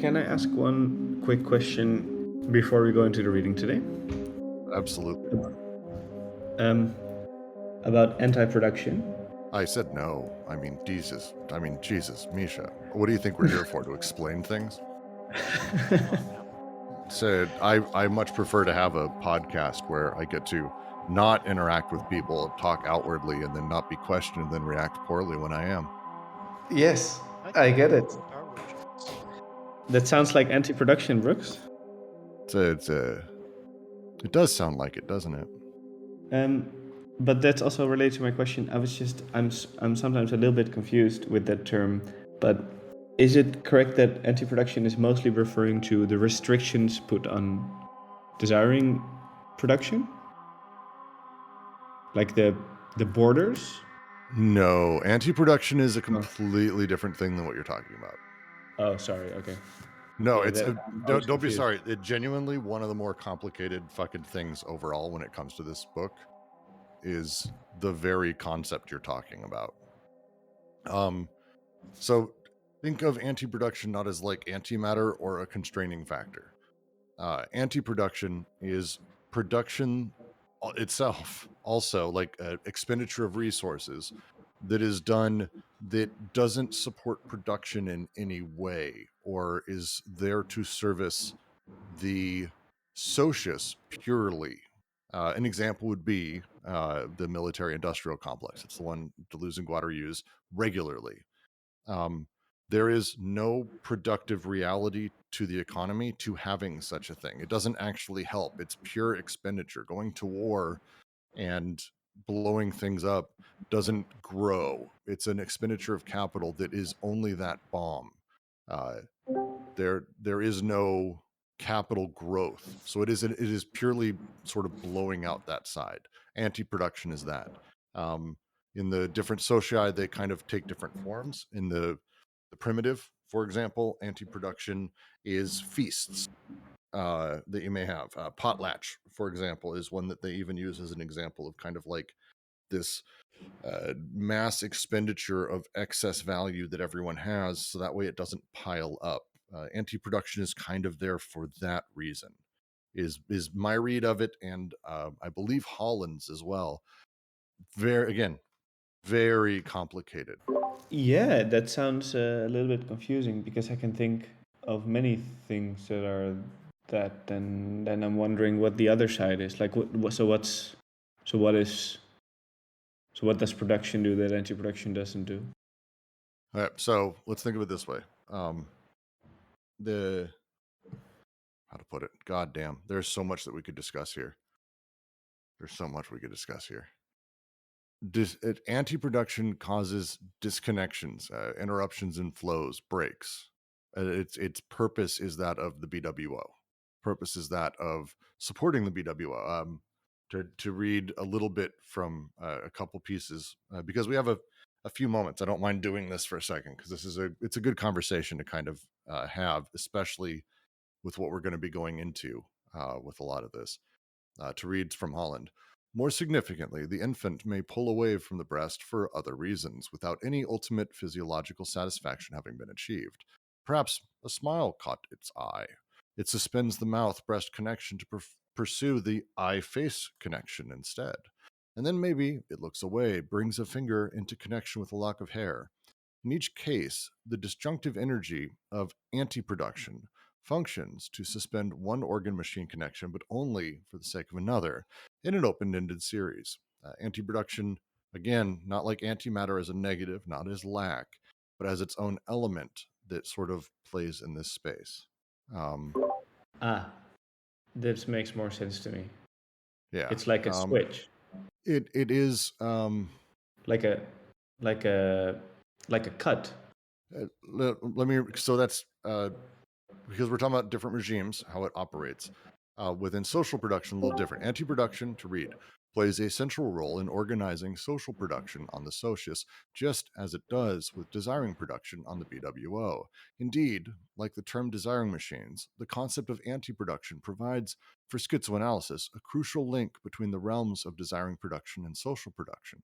can I ask one quick question before we go into the reading today? Absolutely. Um, about anti-production. I said no. Jesus, Misha. What do you think we're here for? To explain things? Said I much prefer to have a podcast where I get to not interact with people, talk outwardly, and then not be questioned, and then react poorly when I am. Yes, I I think get it. both are virtues. That sounds like anti-production, Brooks. It does sound like it, doesn't it? But that's also related to my question. I'm sometimes a little bit confused with that term. But is it correct that anti-production is mostly referring to the restrictions put on desiring production, like the borders? No, anti-production is a completely different thing than what you're talking about. Oh, sorry. Okay. No, Yeah, it's I was don't be confused. sorry. It genuinely one of the more complicated fucking things overall when it comes to this book is the very concept you're talking about. So think of anti-production not as like antimatter or a constraining factor. Anti-production is production itself, also like expenditure of resources that is done that doesn't support production in any way or is there to service the socius purely. An example would be the military-industrial complex. It's the one Deleuze and Guattari use regularly. There is no productive reality to the economy to having such a thing. It doesn't actually help. It's pure expenditure. Going to war and blowing things up doesn't grow. It's an expenditure of capital that is only that bomb. There is no capital growth. So it is purely sort of blowing out that side. Anti-production is that. In the different socii, they kind of take different forms. In the primitive, for example, anti-production is feasts that you may have. Potlatch, for example, is one that they even use as an example of kind of like this mass expenditure of excess value that everyone has, so that way it doesn't pile up. Anti-production is kind of there for that reason. Is my read of it, and I believe Holland's as well. Very complicated. Yeah, that sounds a little bit confusing because I can think of many things that are that, and then I'm wondering what the other side is. Like, so what does production do that anti-production doesn't do? All right, so let's think of it this way. The how to put it? God damn, there's so much that we could discuss here. Anti-production causes disconnections, interruptions in flows, breaks. Its purpose is that of the BWO. Purpose is that of supporting the BWO. To read a little bit from a couple pieces, because we have a few moments. I don't mind doing this for a second because it's a good conversation to kind of have, especially with what we're going to be going into with a lot of this. To read from Holland. More significantly, the infant may pull away from the breast for other reasons, without any ultimate physiological satisfaction having been achieved. Perhaps a smile caught its eye. It suspends the mouth-breast connection to pursue the eye-face connection instead. And then maybe it looks away, brings a finger into connection with a lock of hair. In each case, the disjunctive energy of anti-production functions to suspend one organ-machine connection, but only for the sake of another, in an open-ended series. Anti-production, again, not like antimatter as a negative, not as lack, but as its own element that sort of plays in this space. This makes more sense to me. Yeah, It's like a switch, It is. like a like a like a cut. Let me. So that's because we're talking about different regimes, how it operates. Within social production, a little different. Anti-production, to read, plays a central role in organizing social production on the socius, just as it does with desiring production on the BWO. Indeed, like the term desiring machines, the concept of anti-production provides, for schizoanalysis, a crucial link between the realms of desiring production and social production.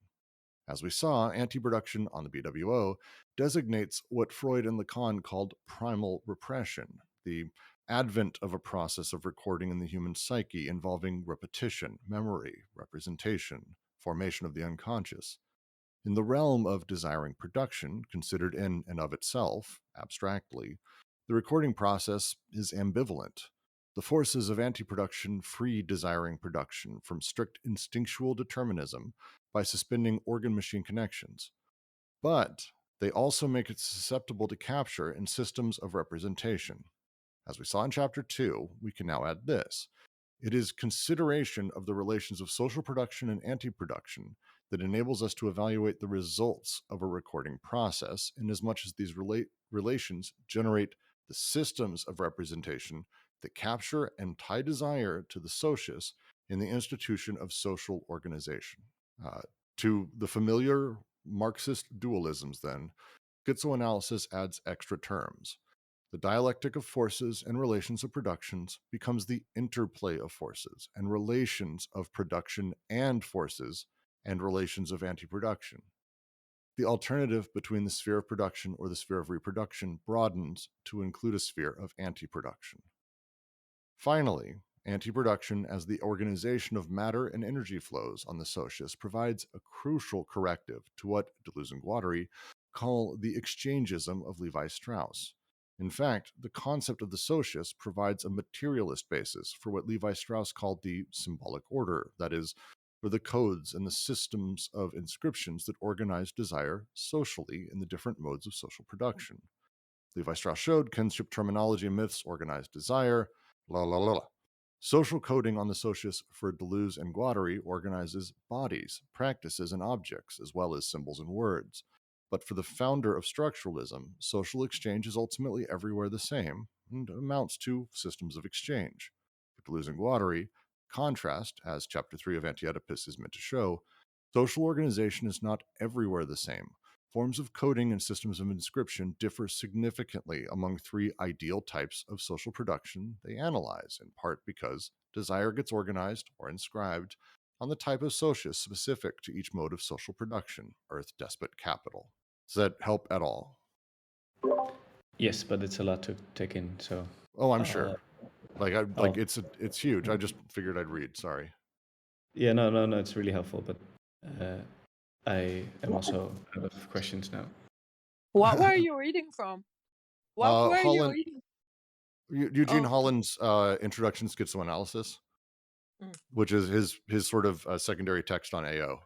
As we saw, anti-production on the BWO designates what Freud and Lacan called primal repression, the advent of a process of recording in the human psyche involving repetition, memory, representation, formation of the unconscious. In the realm of desiring production, considered in and of itself, abstractly, the recording process is ambivalent. The forces of anti-production free desiring production from strict instinctual determinism by suspending organ-machine connections. But they also make it susceptible to capture in systems of representation. As we saw in Chapter 2, we can now add this. It is consideration of the relations of social production and anti-production that enables us to evaluate the results of a recording process, inasmuch as these relations generate the systems of representation that capture and tie desire to the socius in the institution of social organization. To the familiar Marxist dualisms, then, schizoanalysis adds extra terms. The dialectic of forces and relations of productions becomes the interplay of forces and relations of production and forces and relations of anti-production. The alternative between the sphere of production or the sphere of reproduction broadens to include a sphere of anti-production. Finally, anti-production as the organization of matter and energy flows on the socius provides a crucial corrective to what Deleuze and Guattari call the exchangism of Levi-Strauss. In fact, the concept of the socius provides a materialist basis for what Levi-Strauss called the symbolic order, that is, for the codes and the systems of inscriptions that organize desire socially in the different modes of social production. Levi-Strauss showed kinship terminology and myths organize desire, la la la la. Social coding on the socius for Deleuze and Guattari organizes bodies, practices, and objects, as well as symbols and words. But for the founder of structuralism, social exchange is ultimately everywhere the same and amounts to systems of exchange. For Deleuze and Guattari, contrast, as Chapter 3 of Anti-Oedipus is meant to show, social organization is not everywhere the same. Forms of coding and systems of inscription differ significantly among three ideal types of social production they analyze, in part because desire gets organized or inscribed on the type of socius specific to each mode of social production, earth, despot, capital. Does that help at all? Yes, but it's a lot to take in. So. Oh, I'm sure. It's huge. I just figured I'd read. Sorry. Yeah, no. It's really helpful, but I am also out of questions now. What were you reading from? What were you reading? Eugene Holland's Introduction to Schizoanalysis, which is his sort of secondary text on AO.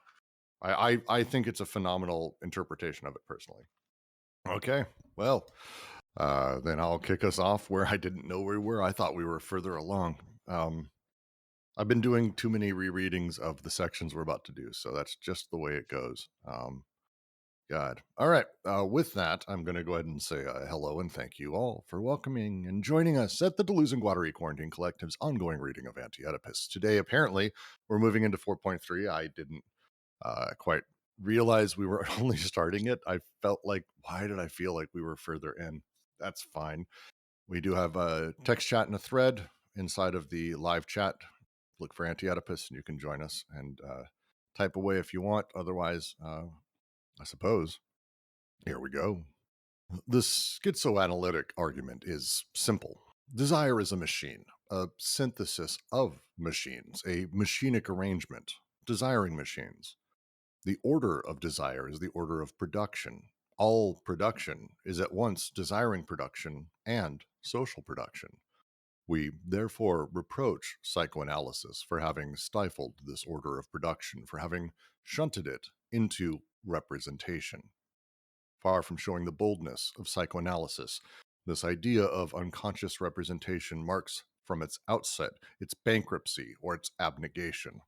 I think it's a phenomenal interpretation of it personally. Okay, well, then I'll kick us off where I didn't know we were. I thought we were further along. I've been doing too many rereadings of the sections we're about to do, so that's just the way it goes. God. All right. With that, I'm going to go ahead and say hello and thank you all for welcoming and joining us at the Deleuze and Guattari Quarantine Collective's ongoing reading of Anti-Oedipus. Today, apparently, we're moving into 4.3. I didn't quite realize we were only starting it. I felt like, why did I feel like we were further in? That's fine. We do have a text chat and a thread inside of the live chat. Look for Anti-Oedipus and you can join us and type away if you want. Otherwise, I suppose. Here we go. The schizoanalytic argument is simple. Desire is a machine, a synthesis of machines, a machinic arrangement, desiring machines. The order of desire is the order of production. All production is at once desiring production and social production. We therefore reproach psychoanalysis for having stifled this order of production, for having shunted it into representation. Far from showing the boldness of psychoanalysis, this idea of unconscious representation marks from its outset its bankruptcy or its abnegation.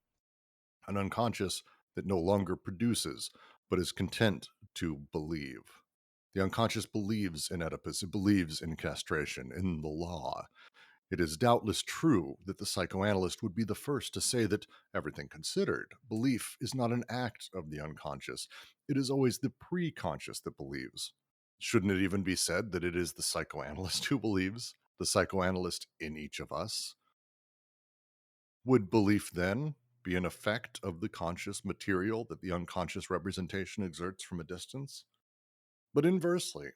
An unconscious that no longer produces, but is content to believe. The unconscious believes in Oedipus, it believes in castration, in the law. It is doubtless true that the psychoanalyst would be the first to say that, everything considered, belief is not an act of the unconscious. It is always the pre-conscious that believes. Shouldn't it even be said that it is the psychoanalyst who believes, the psychoanalyst in each of us? Would belief then be an effect of the conscious material that the unconscious representation exerts from a distance? But inversely,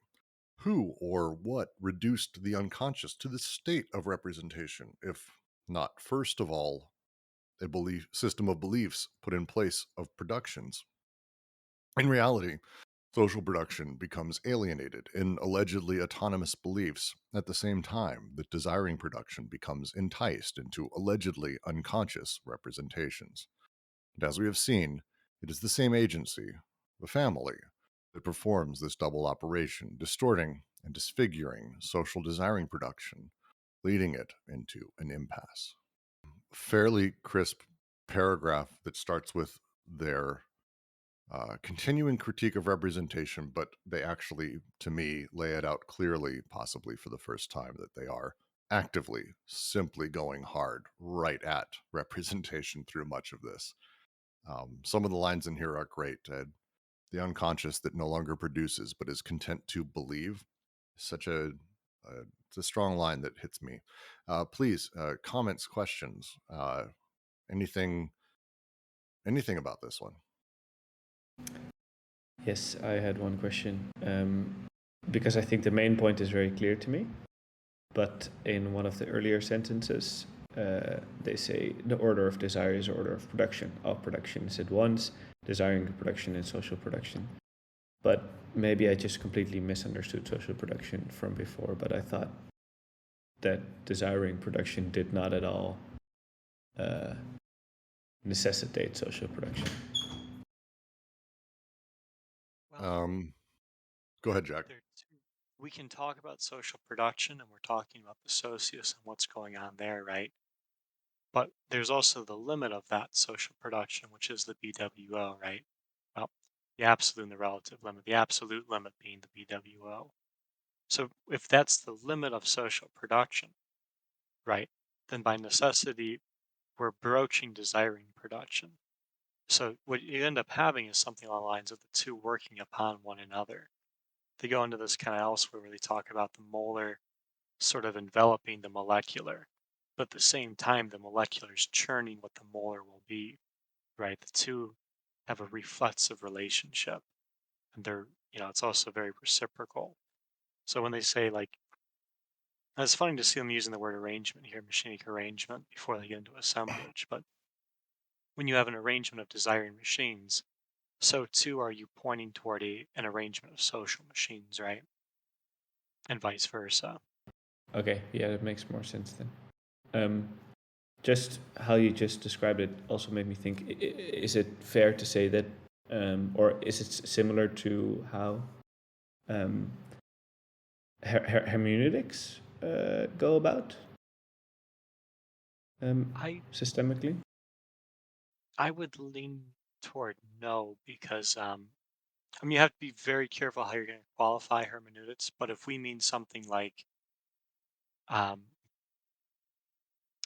Who or what reduced the unconscious to the state of representation, if not, first of all, a belief system of beliefs put in place of productions? In reality, social production becomes alienated in allegedly autonomous beliefs at the same time that desiring production becomes enticed into allegedly unconscious representations. And as we have seen, it is the same agency, the family, that performs this double operation, distorting and disfiguring social desiring production, leading it into an impasse. Fairly crisp paragraph that starts with their continuing critique of representation, but they actually, to me, lay it out clearly, possibly for the first time, that they are actively simply going hard right at representation through much of this. Some of the lines in here are great. The unconscious that no longer produces but is content to believe. Such it's a strong line that hits me. Please, comments, questions, anything about this one? Yes, I had one question, because I think the main point is very clear to me. But in one of the earlier sentences, they say the order of desire is order of production. All production is at once, desiring production and social production. But maybe I just completely misunderstood social production from before, but I thought that desiring production did not at all necessitate social production. Well, Go ahead, Jack. we can talk about social production, and we're talking about the socius and what's going on there, right? But there's also the limit of that social production, which is the BWO, right? Well, the absolute and the relative limit, the absolute limit being the BWO. So if that's the limit of social production, right, then by necessity, we're broaching desiring production. So what you end up having is something along the lines of the two working upon one another. They go into this kind of elsewhere where they talk about the molar sort of enveloping the molecular, but at the same time, the molecular is churning what the molar will be, right? The two have a reflexive relationship, and they're, it's also very reciprocal. So when they say, like, it's funny to see them using the word arrangement here, machinic arrangement, before they get into assemblage, but when you have an arrangement of desiring machines, so too are you pointing toward an arrangement of social machines, right? And vice versa. Okay, yeah, that makes more sense then. Just how you just described it also made me think, is it fair to say that, or is it similar to how hermeneutics go about systemically? I would lean toward no, because you have to be very careful how you're going to qualify hermeneutics. But if we mean something like, and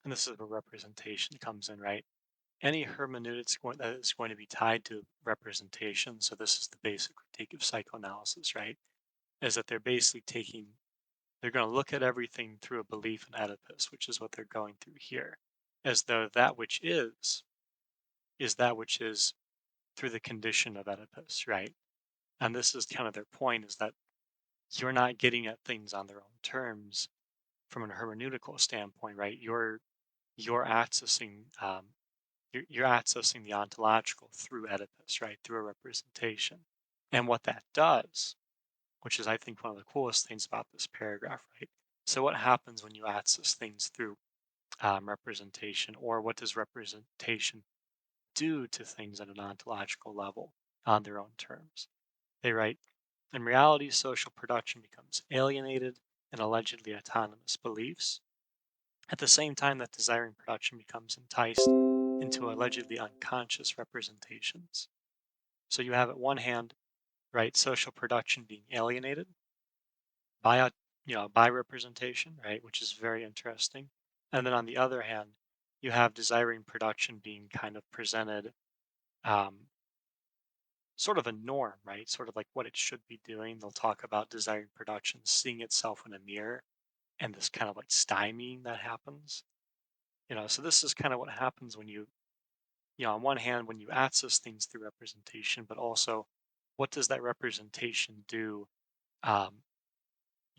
this is where representation comes in, right? Any hermeneutics that is going to be tied to representation. So this is the basic critique of psychoanalysis, right? Is that they're basically they're going to look at everything through a belief in Oedipus, which is what they're going through here, as though that which is that which is through the condition of Oedipus, right? And this is kind of their point, is that you're not getting at things on their own terms from a hermeneutical standpoint, right? You're accessing you're accessing the ontological through Oedipus, right? Through a representation. And what that does, which is I think one of the coolest things about this paragraph, right? So what happens when you access things through representation, or what does representation do to things at an ontological level on their own terms? They write, in reality, social production becomes alienated in allegedly autonomous beliefs, at the same time that desiring production becomes enticed into allegedly unconscious representations. So you have at one hand, right, social production being alienated by by representation, right, which is very interesting. And then on the other hand, you have desiring production being kind of presented sort of a norm, right? Sort of like what it should be doing. They'll talk about desiring production, seeing itself in a mirror, and this kind of like stymieing that happens. So this is kind of what happens when on one hand, when you access things through representation, but also what does that representation do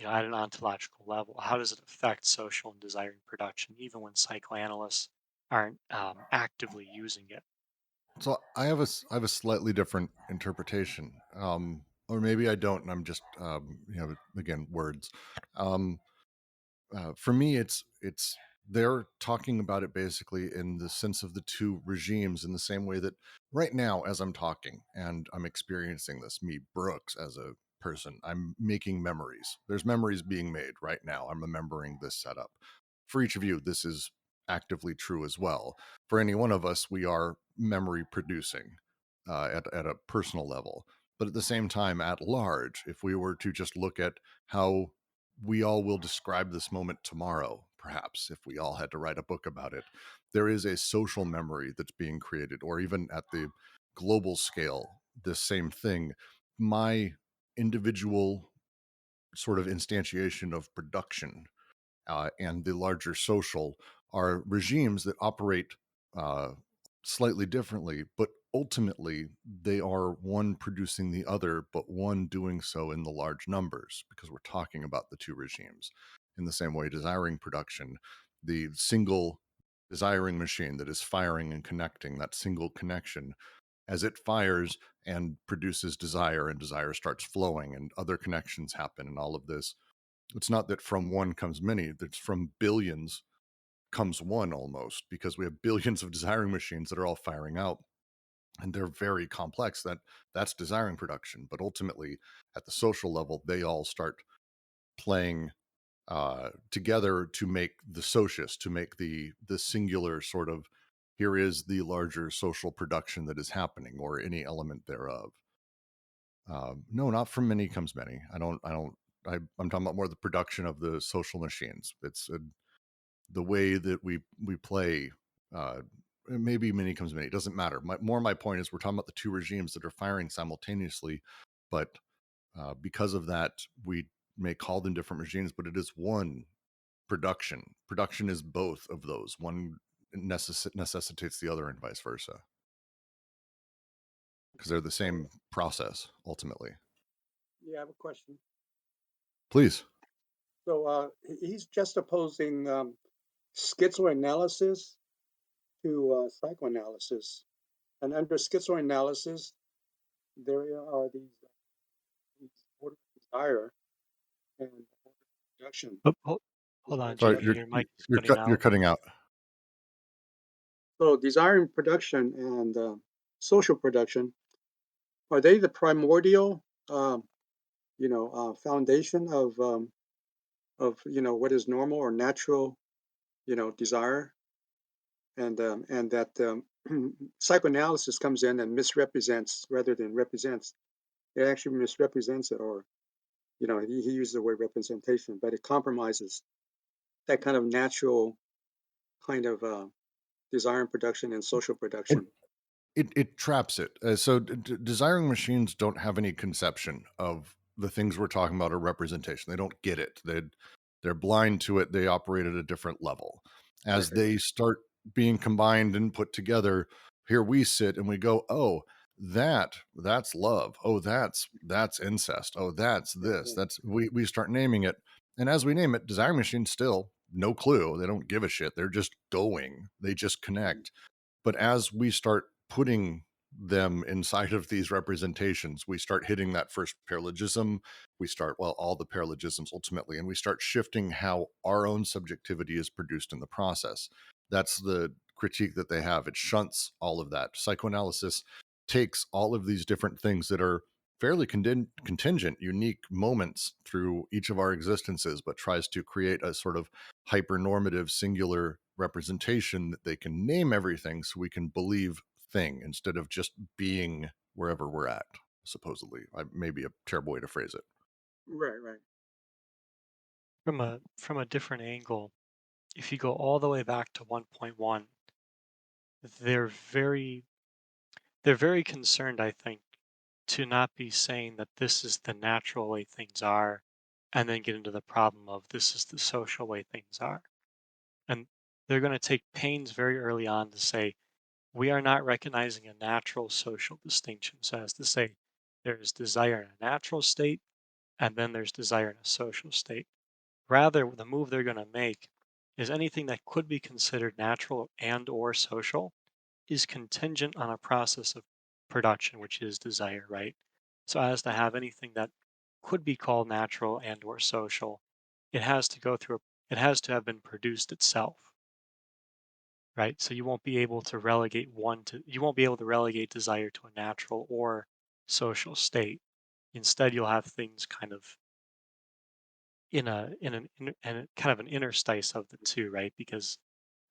at an ontological level? How does it affect social and desiring production, even when psychoanalysts aren't actively using it? So I have a slightly different interpretation, or maybe I don't, and I'm just again words. Um, for me, it's they're talking about it basically in the sense of the two regimes, in the same way that right now, as I'm talking and I'm experiencing this, me Brooks as a person, I'm making memories. There's memories being made right now. I'm remembering this setup. For each of you, this is actively true as well. For any one of us, we are memory producing at a personal level. But at the same time, at large, if we were to just look at how we all will describe this moment tomorrow, perhaps, if we all had to write a book about it, there is a social memory that's being created, or even at the global scale, this same thing. My individual sort of instantiation of production and the larger social are regimes that operate uh, slightly differently, but ultimately they are one producing the other, but one doing so in the large numbers, because we're talking about the two regimes. In the same way, desiring production, the single desiring machine that is firing and connecting, that single connection, as it fires and produces desire, and desire starts flowing, and other connections happen, and all of this, it's not that from one comes many, that's from billions comes one, almost, because we have billions of desiring machines that are all firing out, and they're very complex. That's desiring production, but ultimately at the social level, they all start playing together to make the socius, to make the singular sort of, here is the larger social production that is happening, or any element thereof. No, not from many comes many. I'm talking about more the production of the social machines. It's the way that we play. Maybe many comes many. It doesn't matter. My point is, we're talking about the two regimes that are firing simultaneously, but because of that, we may call them different regimes, but it is one production. Production is both of those. One necessitates the other, and vice versa, because they're the same process ultimately. Yeah, I have a question. Please. So he's just opposing schizoanalysis to psychoanalysis. And under schizoanalysis, there are these order of desire and order of production. Oh, hold on, Sorry, JP. Your mic is cutting you're out. cutting out. So desiring production and social production, are they the primordial, foundation of what is normal or natural, desire? And that psychoanalysis comes in and misrepresents rather than represents. It actually misrepresents it, or he uses the word representation, but it compromises that kind of natural kind of desire and production and social production. It traps it. So desiring machines don't have any conception of the things we're talking about, or representation. They don't get it. They're blind to it. They operate at a different level. As Right. they start being combined and put together, here we sit and we go, oh, that's love. Oh, that's incest. Oh, that's this. That's we start naming it. And as we name it, desiring machines still no clue. They don't give a shit. They're just going. They just connect. But as we start putting them inside of these representations, we start hitting that first paralogism. We start, well, all the paralogisms ultimately, and we start shifting how our own subjectivity is produced in the process. That's the critique that they have. It shunts all of that. Psychoanalysis takes all of these different things that are fairly contingent, unique moments through each of our existences, but tries to create a sort of hypernormative, singular representation that they can name everything, so we can believe thing instead of just being wherever we're at, supposedly. Maybe a terrible way to phrase it. Right. From a different angle, if you go all the way back to 1.1, they're very concerned, I think, to not be saying that this is the natural way things are, and then get into the problem of this is the social way things are. And they're going to take pains very early on to say, we are not recognizing a natural social distinction. So as to say, there is desire in a natural state, and then there's desire in a social state. Rather, the move they're going to make is anything that could be considered natural and or social is contingent on a process of production, which is desire, right? So as to have anything that could be called natural and or social, it has to go through, it has to have been produced itself, right? So you won't be able to relegate you won't be able to relegate desire to a natural or social state. Instead, you'll have things kind of in a kind of an interstice of the two, right? Because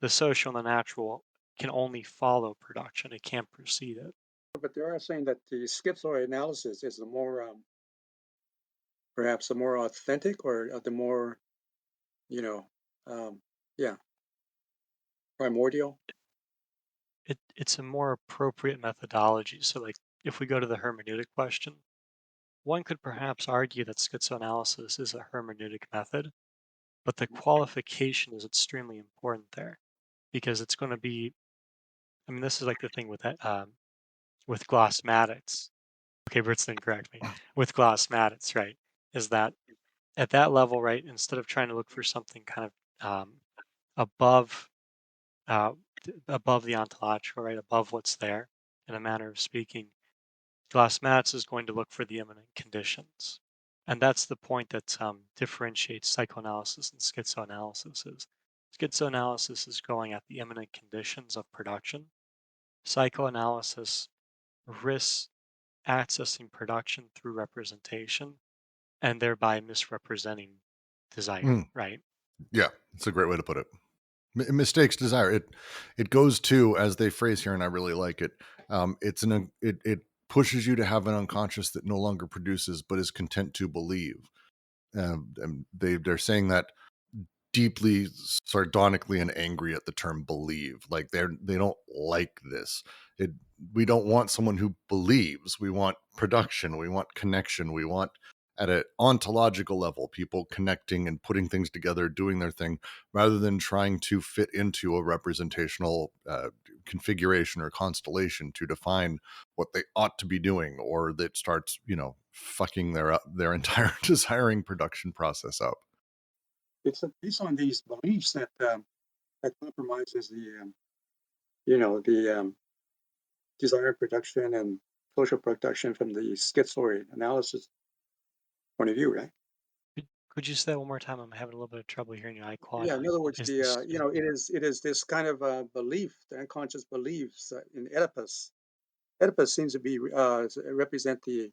the social and the natural can only follow production; it can't precede it. But they are saying that the schizoanalysis is the more, perhaps the more authentic, or the more, you know, yeah, primordial. It's a more appropriate methodology. So, like, if we go to the hermeneutic question, one could perhaps argue that schizoanalysis is a hermeneutic method, but the qualification is extremely important there because it's going to be. I mean, this is like the thing with glossmatics. Okay, Britzman, correct me. With glossmatics, right? Is that at that level, right? Instead of trying to look for something kind of above uh, above the ontological, right? Above what's there, in a manner of speaking, glossmatics is going to look for the immanent conditions. And that's the point that differentiates psychoanalysis and schizoanalysis. Schizoanalysis is going at the immanent conditions of production. Psychoanalysis risks accessing production through representation and thereby misrepresenting desire, right? Yeah, it's a great way to put it. Mistakes desire. It goes to, as they phrase here, and I really like it. It pushes you to have an unconscious that no longer produces, but is content to believe. And they're saying that deeply sardonically and angry at the term believe. Like they don't like this. We don't want someone who believes. We want production. We want connection. We want, at an ontological level, people connecting and putting things together, doing their thing, rather than trying to fit into a representational configuration or constellation to define what they ought to be doing, or that starts, fucking their entire desiring production process up. It's based on these beliefs that compromises the desire production and social production from the schizoanalysis point of view, right? Could you say that one more time? I'm having a little bit of trouble hearing you. I caught. Yeah. In other words, Is this it is this kind of belief, the unconscious beliefs in Oedipus. Oedipus seems to be represent the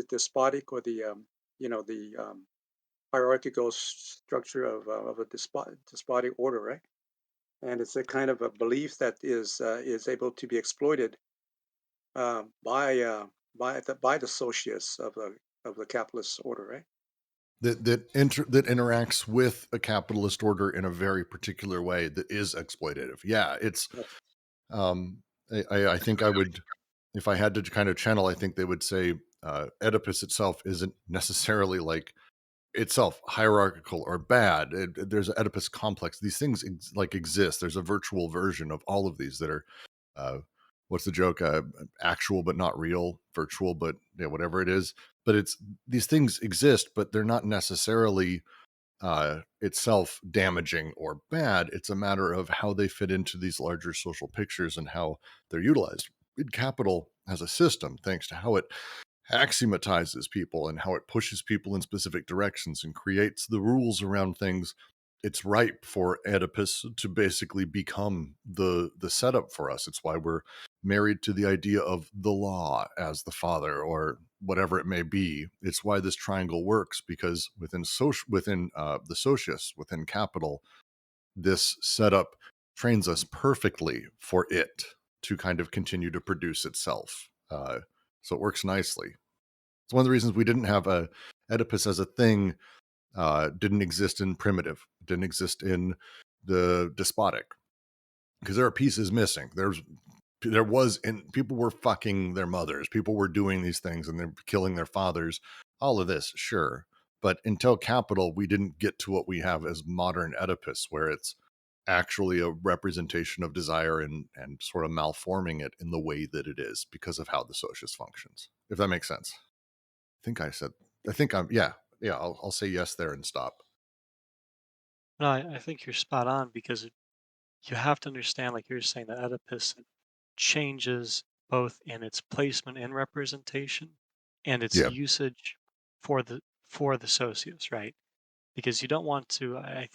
despotic, or the hierarchical structure of a despotic order, right? And it's a kind of a belief that is able to be exploited by the socius of the capitalist order, right? That interacts with a capitalist order in a very particular way that is exploitative. Yeah, it's. I think I would, if I had to kind of channel, I think they would say Oedipus itself isn't necessarily like itself hierarchical or bad. There's an Oedipus complex. These things exist. There's a virtual version of all of these that are. What's the joke? Actual but not real, virtual but whatever it is. But these things exist, but they're not necessarily itself damaging or bad. It's a matter of how they fit into these larger social pictures and how they're utilized. Capital has a system, thanks to how it axiomatizes people and how it pushes people in specific directions and creates the rules around things. It's ripe for Oedipus to basically become the setup for us. It's why we're married to the idea of the law as the father, or whatever it may be. It's why this triangle works, because within the socius, within capital, this setup trains us perfectly for it to kind of continue to produce itself. So it works nicely. It's one of the reasons we didn't have a Oedipus as a thing. Didn't exist in primitive, didn't exist in the despotic, because there are pieces missing. People were fucking their mothers, people were doing these things, and they're killing their fathers. All of this, sure, but until capital, we didn't get to what we have as modern Oedipus, where it's actually a representation of desire and sort of malforming it in the way that it is because of how the socius functions. If that makes sense. I think I said think I'll say yes there and stop. No, I think you're spot on because you have to understand, like you're saying, that Oedipus changes both in its placement and representation and its Yeah. usage for the socius, right? Because you don't want to, I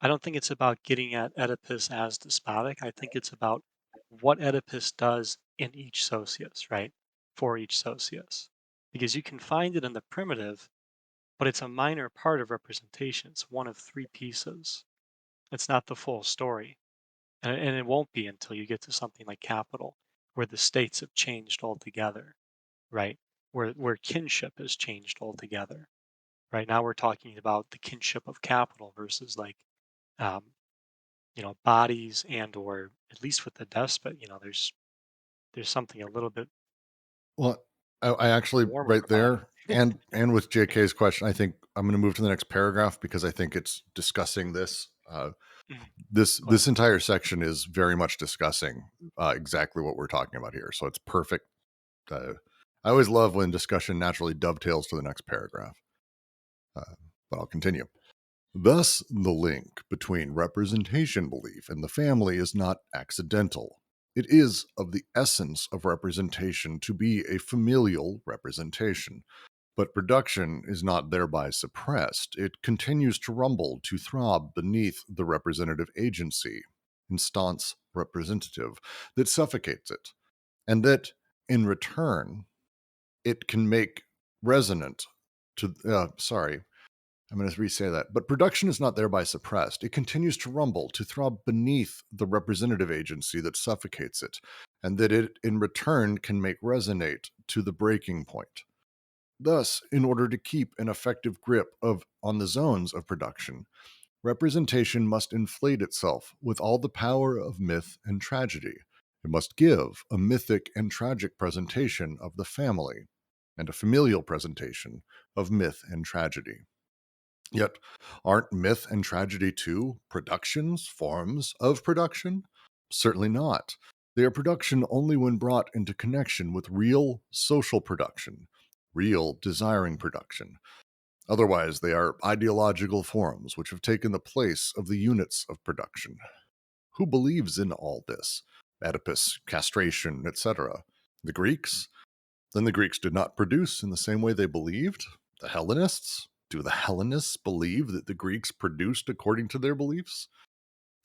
don't think it's about getting at Oedipus as despotic. I think it's about what Oedipus does in each socius, right? For each socius. Because you can find it in the primitive, but it's a minor part of representation. It's one of three pieces. It's not the full story. And it won't be until you get to something like Capital, where the states have changed altogether, right? Where kinship has changed altogether. Right now we're talking about the kinship of capital versus like um, bodies, and or at least with the despot, there's something a little bit Well, I actually warmer right about it. there, and with JK's question, I think I'm going to move to the next paragraph because I think it's discussing this. Mhm. This Go ahead. entire section is very much discussing exactly what we're talking about here. So it's perfect. I always love when discussion naturally dovetails to the next paragraph. But I'll continue. Thus, the link between representation belief and the family is not accidental. It is of the essence of representation to be a familial representation. But production is not thereby suppressed. It continues to rumble, to throb beneath the representative agency, instance representative, that suffocates it, and that, in return, it can make resonant to, I'm going to re-say that. But production is not thereby suppressed. It continues to rumble, to throb beneath the representative agency that suffocates it, and that it, in return, can make resonate to the breaking point. Thus, in order to keep an effective grip on the zones of production, representation must inflate itself with all the power of myth and tragedy. It must give a mythic and tragic presentation of the family, and a familial presentation of myth and tragedy. Yet, aren't myth and tragedy too productions, forms of production? Certainly not. They are production only when brought into connection with real social production, real desiring production. Otherwise, they are ideological forms which have taken the place of the units of production. Who believes in all this? Oedipus, castration, etc. The Greeks? Then the Greeks did not produce in the same way they believed? The Hellenists? Do the Hellenists believe that the Greeks produced according to their beliefs?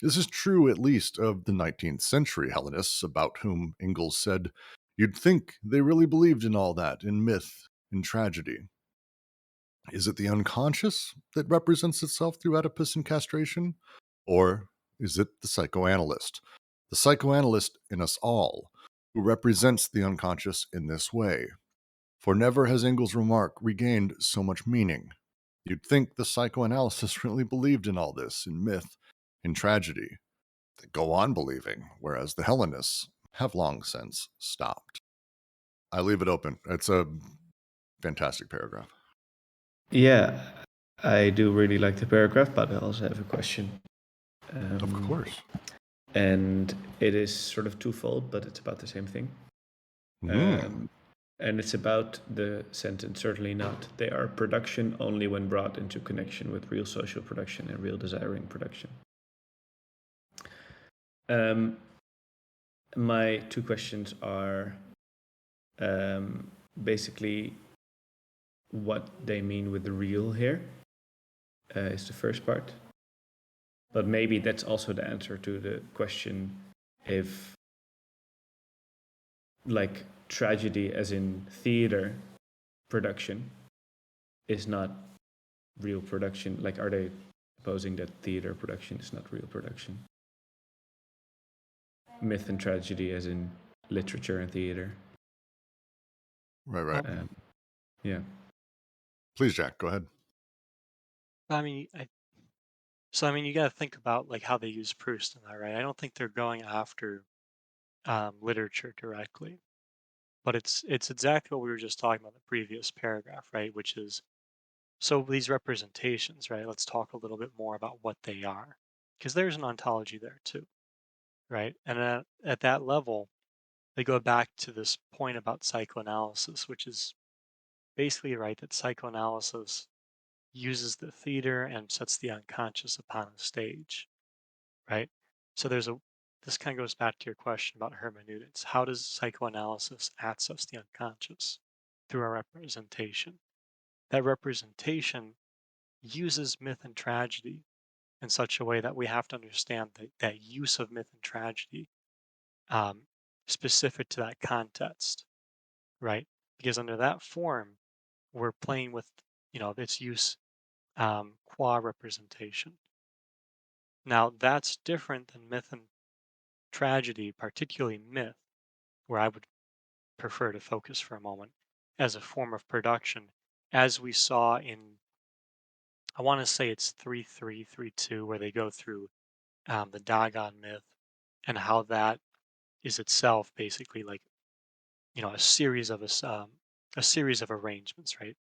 This is true at least of the 19th century Hellenists, about whom Engels said, "You'd think they really believed in all that, in myth, in tragedy." Is it the unconscious that represents itself through Oedipus and castration? Or is it the psychoanalyst? The psychoanalyst in us all, who represents the unconscious in this way. For never has Engels' remark regained so much meaning. You'd think the psychoanalysis really believed in all this, in myth, in tragedy. They go on believing, whereas the Hellenists have long since stopped. I leave it open. It's a fantastic paragraph. Yeah, I do really like the paragraph, but I also have a question. Of course. And it is sort of twofold, but it's about the same thing. And it's about the sentence, certainly not. They are production only when brought into connection with real social production and real desiring production. My two questions are basically what they mean with the real here is the first part. But maybe that's also the answer to the question if, like, tragedy as in theater production is not real production. Like, are they supposing that theater production is not real production? Myth and tragedy as in literature and theater. Right. Yeah. Please, Jack, go ahead. I mean, you got to think about like how they use Proust in that, right? I don't think they're going after literature directly, but it's exactly what we were just talking about in the previous paragraph, right? Which is, so these representations, right? Let's talk a little bit more about what they are, because there's an ontology there too, right? And at that level, they go back to this point about psychoanalysis, which is basically, right, that psychoanalysis uses the theater and sets the unconscious upon a stage, right? So this kind of goes back to your question about hermeneutics. How does psychoanalysis access the unconscious? Through a representation. That representation uses myth and tragedy in such a way that we have to understand that use of myth and tragedy specific to that context, right? Because under that form, we're playing with, its use qua representation. Now, that's different than myth and tragedy, particularly myth, where I would prefer to focus for a moment as a form of production, as we saw in, I want to say it's 3332, where they go through the Dagon myth and how that is itself basically like, a series of a series of arrangements, right?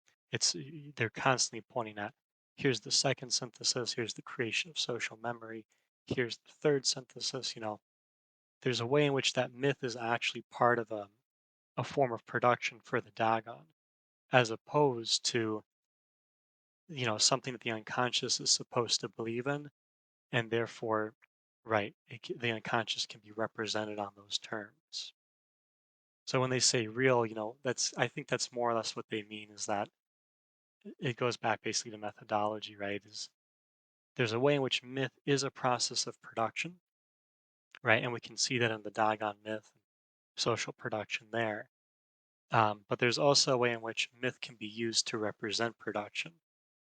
They're constantly pointing at, here's the second synthesis, here's the creation of social memory, here's the third synthesis. There's a way in which that myth is actually part of a form of production for the Dagon, as opposed to, something that the unconscious is supposed to believe in, and therefore, right, the unconscious can be represented on those terms. So when they say real, I think that's more or less what they mean, is that it goes back basically to methodology, right? Is there's a way in which myth is a process of production, right? And we can see that in the Dagon myth, social production there. But there's also a way in which myth can be used to represent production.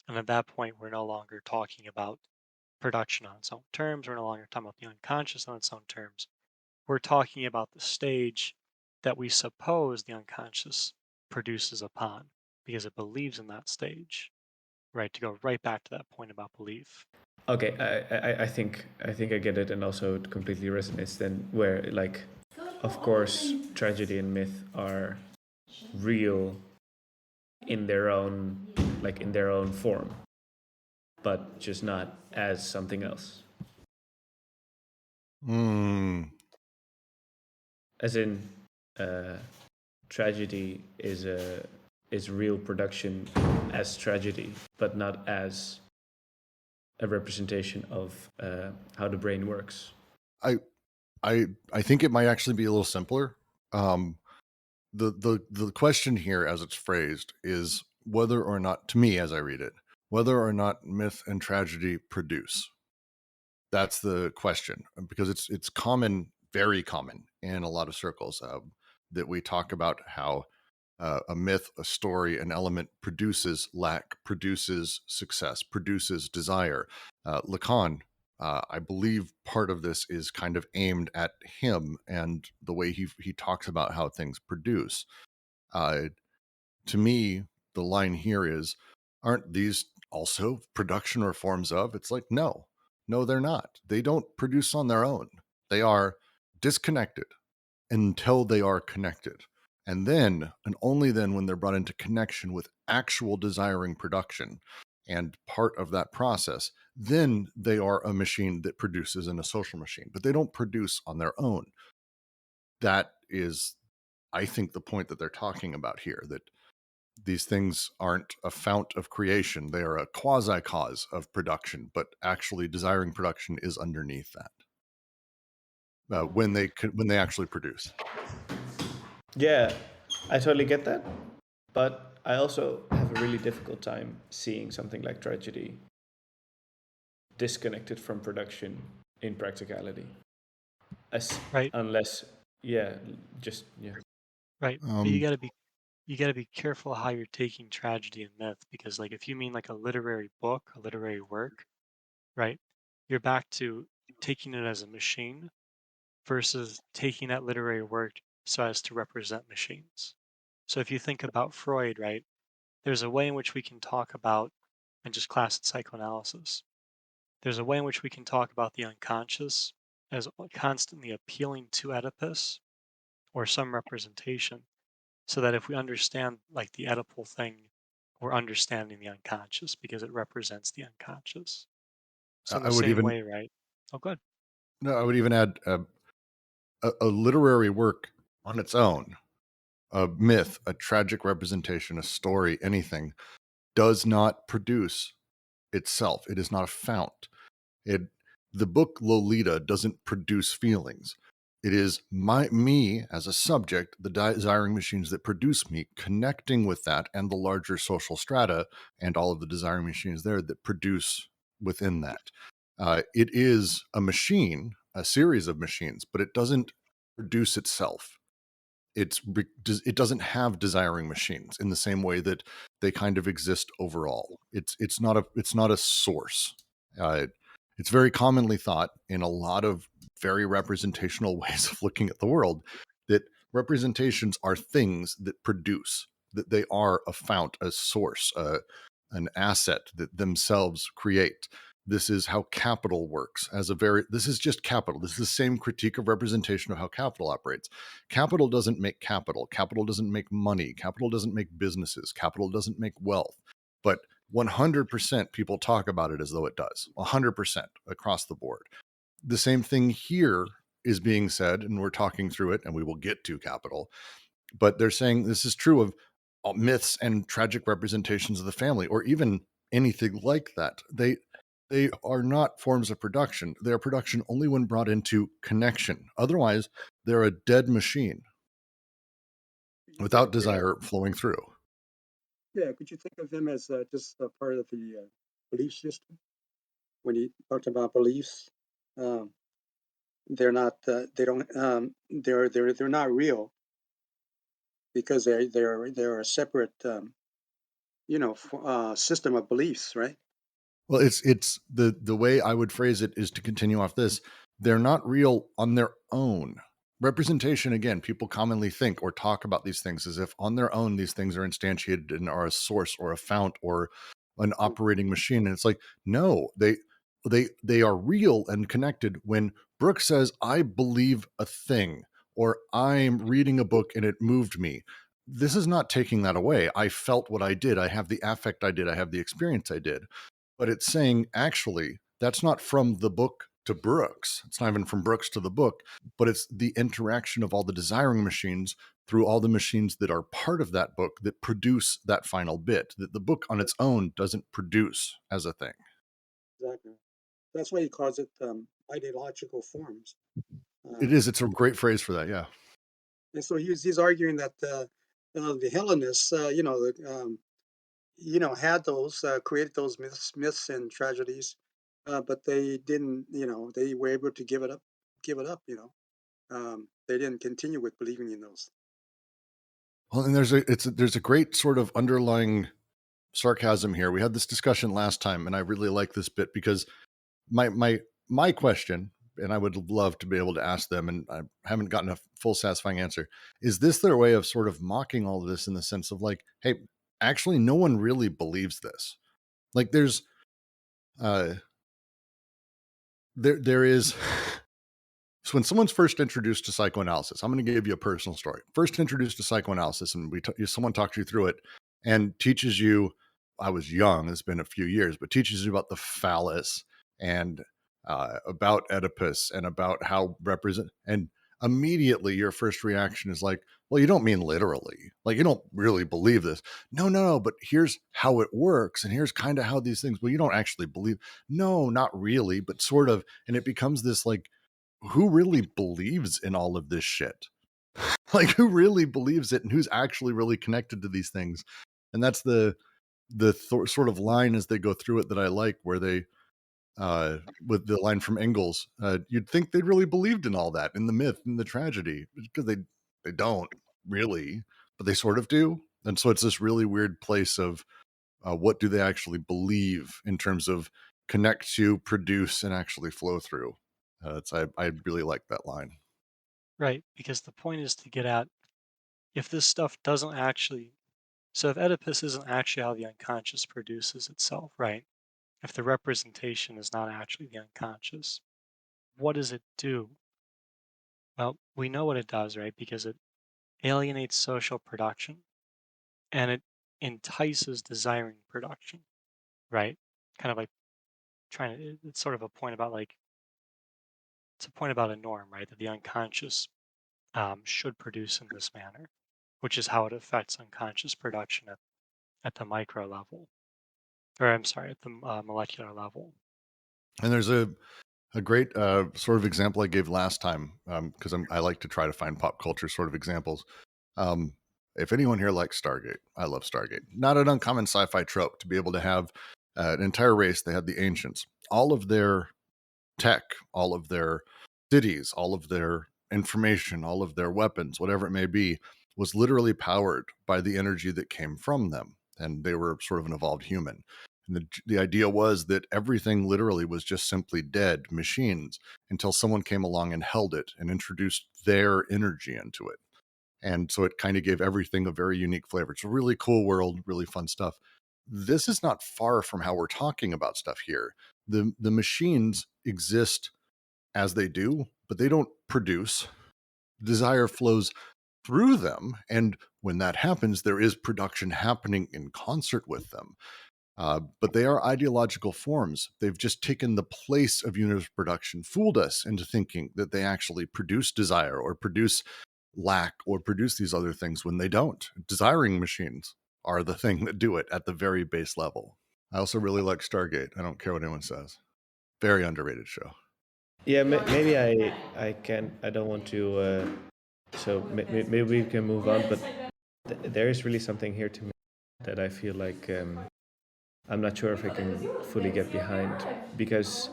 And at that point, we're no longer talking about production on its own terms. We're no longer talking about the unconscious on its own terms. We're talking about the stage that we suppose the unconscious produces upon, because it believes in that stage, right? To go right back to that point about belief. Okay, I think I get it, and also it completely resonates then, where like, of course, tragedy and myth are real in their own form, but just not as something else. As in, tragedy is real production as tragedy, but not as a representation of how the brain works. I think it might actually be a little simpler. The question here, as it's phrased, is whether or not, to me, as I read it, whether or not myth and tragedy produce. That's the question, because it's common, very common in a lot of circles, that we talk about how a myth, a story, an element produces lack, produces success, produces desire. Lacan, I believe part of this is kind of aimed at him and the way he talks about how things produce. To me, the line here is, aren't these also production or forms of? It's like, no, they're not. They don't produce on their own. They are disconnected until they are connected. And then, and only then, when they're brought into connection with actual desiring production and part of that process, then they are a machine that produces in a social machine. But they don't produce on their own. That is, I think, the point that they're talking about here, that these things aren't a fount of creation. They are a quasi-cause of production, but actually desiring production is underneath that. When they actually produce. Yeah, I totally get that, but I also have a really difficult time seeing something like tragedy disconnected from production in practicality. Right. Unless, yeah. Right. But you gotta be careful how you're taking tragedy and myth, because like if you mean like a literary book, a literary work, right? You're back to taking it as a machine versus taking that literary work so as to represent machines. So if you think about Freud, right, there's a way in which we can talk about, and just classic psychoanalysis, there's a way in which we can talk about the unconscious as constantly appealing to Oedipus or some representation, so that if we understand like the Oedipal thing, we're understanding the unconscious because it represents the unconscious. So in the same way, right? Oh, good. No, I would even add a literary work on its own A myth, a tragic representation, a story, anything does not produce itself. It is not a fount. The book Lolita doesn't produce feelings. It is me as a subject, the desiring machines that produce me, connecting with that and the larger social strata and all of the desiring machines there that produce within that. It is a machine, a series of machines, but it doesn't produce itself. It doesn't have desiring machines in the same way that they kind of exist overall. It's not a source. It's very commonly thought in a lot of very representational ways of looking at the world that representations are things that produce, that they are a fount, a source, an asset that themselves create. This is how capital works. This is just capital. This is the same critique of representation of how capital operates. Capital doesn't make capital. Capital doesn't make money. Capital doesn't make businesses. Capital doesn't make wealth. But 100% people talk about it as though it does. 100% across the board. The same thing here is being said, and we're talking through it, and we will get to capital. But they're saying this is true of myths and tragic representations of the family, or even anything like that. They are not forms of production. They are production only when brought into connection. Otherwise, they're a dead machine without desire flowing through. Yeah, could you think of them as just a part of the belief system? When you talked about beliefs, they're not. They don't. They're not real because they're a separate, system of beliefs, right? Well, it's the way I would phrase it is to continue off this. They're not real on their own. Representation, again, people commonly think or talk about these things as if on their own these things are instantiated and are a source or a fount or an operating machine. And it's like, no, they are real and connected when Brooke says, I believe a thing, or I'm reading a book and it moved me. This is not taking that away. I felt what I did. I have the affect I did. I have the experience I did. But it's saying, actually, that's not from the book to Brooks. It's not even from Brooks to the book, but it's the interaction of all the desiring machines through all the machines that are part of that book that produce that final bit that the book on its own doesn't produce as a thing. Exactly. That's why he calls it ideological forms. It is. It's a great phrase for that. Yeah. And so he's arguing that the Hellenists, had those created those myths and tragedies, but they didn't. They were able to give it up. They didn't continue with believing in those. Well, and there's a great sort of underlying sarcasm here. We had this discussion last time, and I really like this bit because my question, and I would love to be able to ask them, and I haven't gotten a full satisfying answer. Is this their way of sort of mocking all of this in the sense of like, hey, actually, no one really believes this. Like, there is. So when someone's first introduced to psychoanalysis, I'm going to give you a personal story. First introduced to psychoanalysis, and someone talks you through it and teaches you. I was young; it's been a few years, but teaches you about the phallus and about Oedipus and about how and immediately your first reaction is like, well, you don't mean literally, like you don't really believe this. No, but here's how it works, and here's kind of how these things. Well, you don't actually believe. No, not really, but sort of, and it becomes this like, who really believes in all of this shit? Like, who really believes it, and who's actually really connected to these things? And that's the sort of line as they go through it that I like, where they with the line from Engels, you'd think they really believed in all that, in the myth and the tragedy, because they don't really, but they sort of do. And so it's this really weird place of what do they actually believe in terms of connect to, produce, and actually flow through. I really like that line. Right, because the point is to get at if this stuff doesn't actually. So if Oedipus isn't actually how the unconscious produces itself, right? If the representation is not actually the unconscious, what does it do? Well, we know what it does, right? Because it alienates social production and it entices desiring production, right? Kind of like it's sort of a point about like, it's a point about a norm, right? That the unconscious should produce in this manner. which is how it affects unconscious production at the micro level, or I'm sorry, at the molecular level. And there's a great sort of example I gave last time, because I like to try to find pop culture sort of examples. If anyone here likes Stargate, I love Stargate. Not an uncommon sci-fi trope to be able to have an entire race. They had the ancients. All of their tech, all of their cities, all of their information, all of their weapons, whatever it may be, was literally powered by the energy that came from them. And they were sort of an evolved human. And the idea was that everything literally was just simply dead machines until someone came along and held it and introduced their energy into it. And so it kind of gave everything a very unique flavor. It's a really cool world, really fun stuff. This is not far from how we're talking about stuff here. The machines exist as they do, but they don't produce. Desire flows through them. And when that happens, there is production happening in concert with them. But they are ideological forms. They've just taken the place of universe production, fooled us into thinking that they actually produce desire or produce lack or produce these other things when they don't. Desiring machines are the thing that do it at the very base level. I also really like Stargate. I don't care what anyone says. Very underrated show. Yeah, maybe I can. I don't want to. So maybe we can move on. But there is really something here to me that I feel like I'm not sure if I can fully get behind, because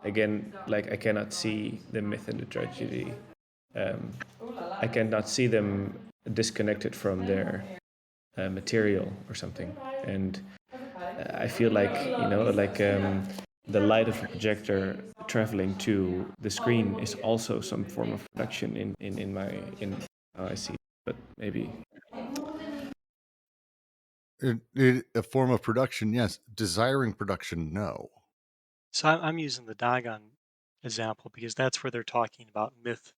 again, like I cannot see the myth and the tragedy. I cannot see them disconnected from their material or something, and I feel like the light of a projector traveling to the screen is also some form of production in how I see it. But maybe A form of production, yes. Desiring production, no. So I'm using the Dagon example because that's where they're talking about myth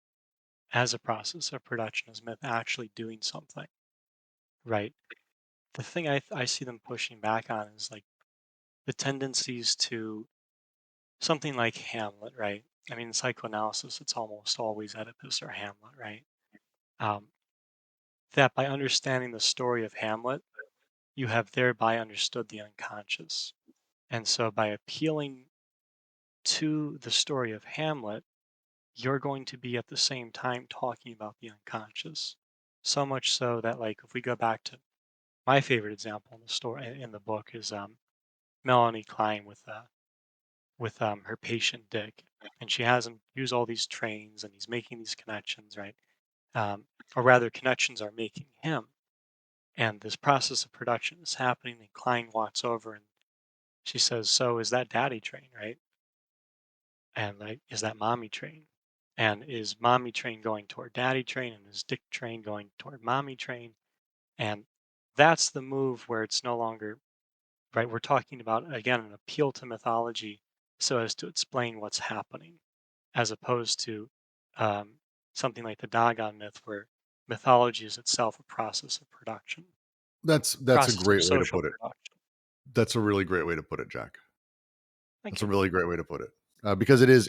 as a process of production, as myth actually doing something, right? The thing I see them pushing back on is like the tendencies to something like Hamlet, right? I mean, in psychoanalysis, it's almost always Oedipus or Hamlet, right? That by understanding the story of Hamlet, you have thereby understood the unconscious. And so by appealing to the story of Hamlet, you're going to be at the same time talking about the unconscious. So much so that, like, if we go back to my favorite example in the story in the book is Melanie Klein with her patient Dick, and she has him use all these trains, and he's making these connections, right? Or rather, connections are making him, and this process of production is happening. And Klein walks over and she says, "So is that Daddy train, right? And like, is that Mommy train? And is Mommy train going toward Daddy train? And is Dick train going toward Mommy train?" And that's the move where it's no longer right. We're talking about, again, an appeal to mythology so as to explain what's happening, as opposed to something like the Dagon myth, where mythology is itself a process of production, That's a process of great way to social put it. production. That's a really great way to put it, Jack. Thank That's a you. really great way to put it. Because it is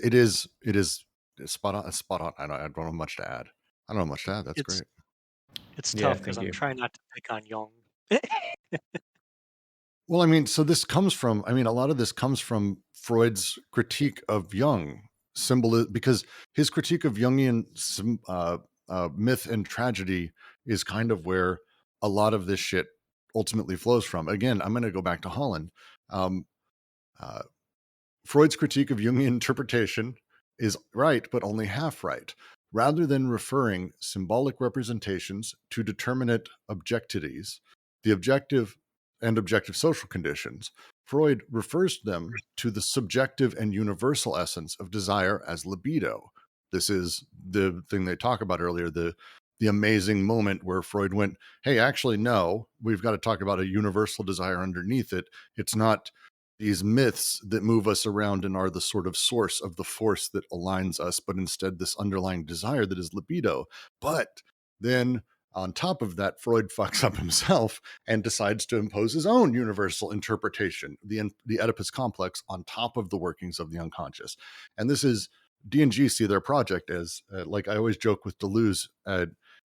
spot on. Spot on. I don't have much to add. I don't have much to add. That's It's great. it's yeah, tough because thank I'm you. trying not to pick on Jung. Well, I mean, so this comes from, I mean, a lot of this comes from Freud's critique of Jung, because his critique of Jungian myth and tragedy is kind of where a lot of this shit ultimately flows from. Again, I'm going to go back to Holland. Um, Freud's critique of Jungian interpretation is right, but only half right. Rather than referring symbolic representations to determinate objectivities, the objective and objective social conditions, Freud refers them to the subjective and universal essence of desire as libido. This is the thing they talk about earlier, the amazing moment where Freud went, hey, actually, no, we've got to talk about a universal desire underneath it. It's not these myths that move us around and are the sort of source of the force that aligns us, but instead this underlying desire that is libido. But then on top of that, Freud fucks up himself and decides to impose his own universal interpretation, the Oedipus complex, on top of the workings of the unconscious. And this is, D&G see their project as, like I always joke with Deleuze,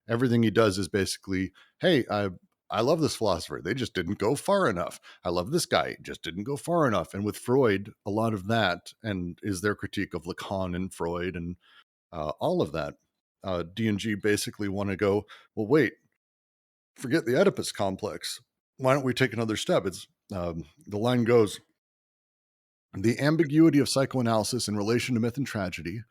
Everything he does is basically, hey, I love this philosopher. They just didn't go far enough. I love this guy. Just didn't go far enough. And with Freud, a lot of that, and is their critique of Lacan and Freud and all of that, D&G basically want to go, well, wait, forget the Oedipus complex. Why don't we take another step? It's the line goes, the ambiguity of psychoanalysis in relation to myth and tragedy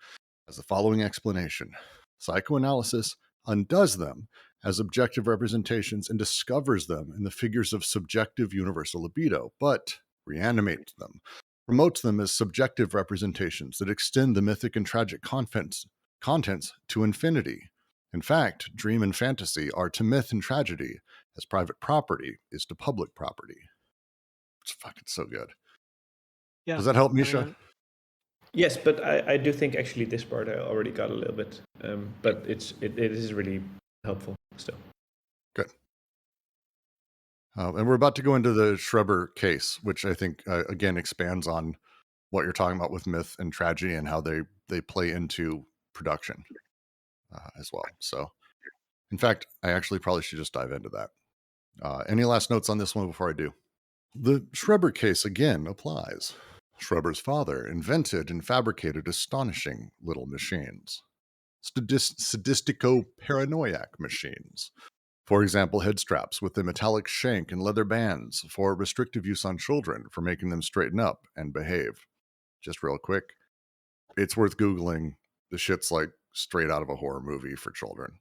has the following explanation. Psychoanalysis undoes them as objective representations and discovers them in the figures of subjective universal libido, but reanimates them, promotes them as subjective representations that extend the mythic and tragic contents to infinity. In fact, dream and fantasy are to myth and tragedy as private property is to public property. It's fucking so good. Yeah. Does that help, I Misha? mean, Yes, but I do think actually this part I already got a little bit, but it is really helpful still. Good. And we're about to go into the Schreber case, which I think, again, expands on what you're talking about with myth and tragedy and how they play into production as well. So, in fact, I actually probably should just dive into that. Any last notes on this one before I do? The Schreber case, again, applies. Schreber's father invented and fabricated astonishing little machines. Sadistico-paranoiac machines. For example, head straps with a metallic shank and leather bands for restrictive use on children for making them straighten up and behave. Just real quick, it's worth Googling. The shit's like straight out of a horror movie for children.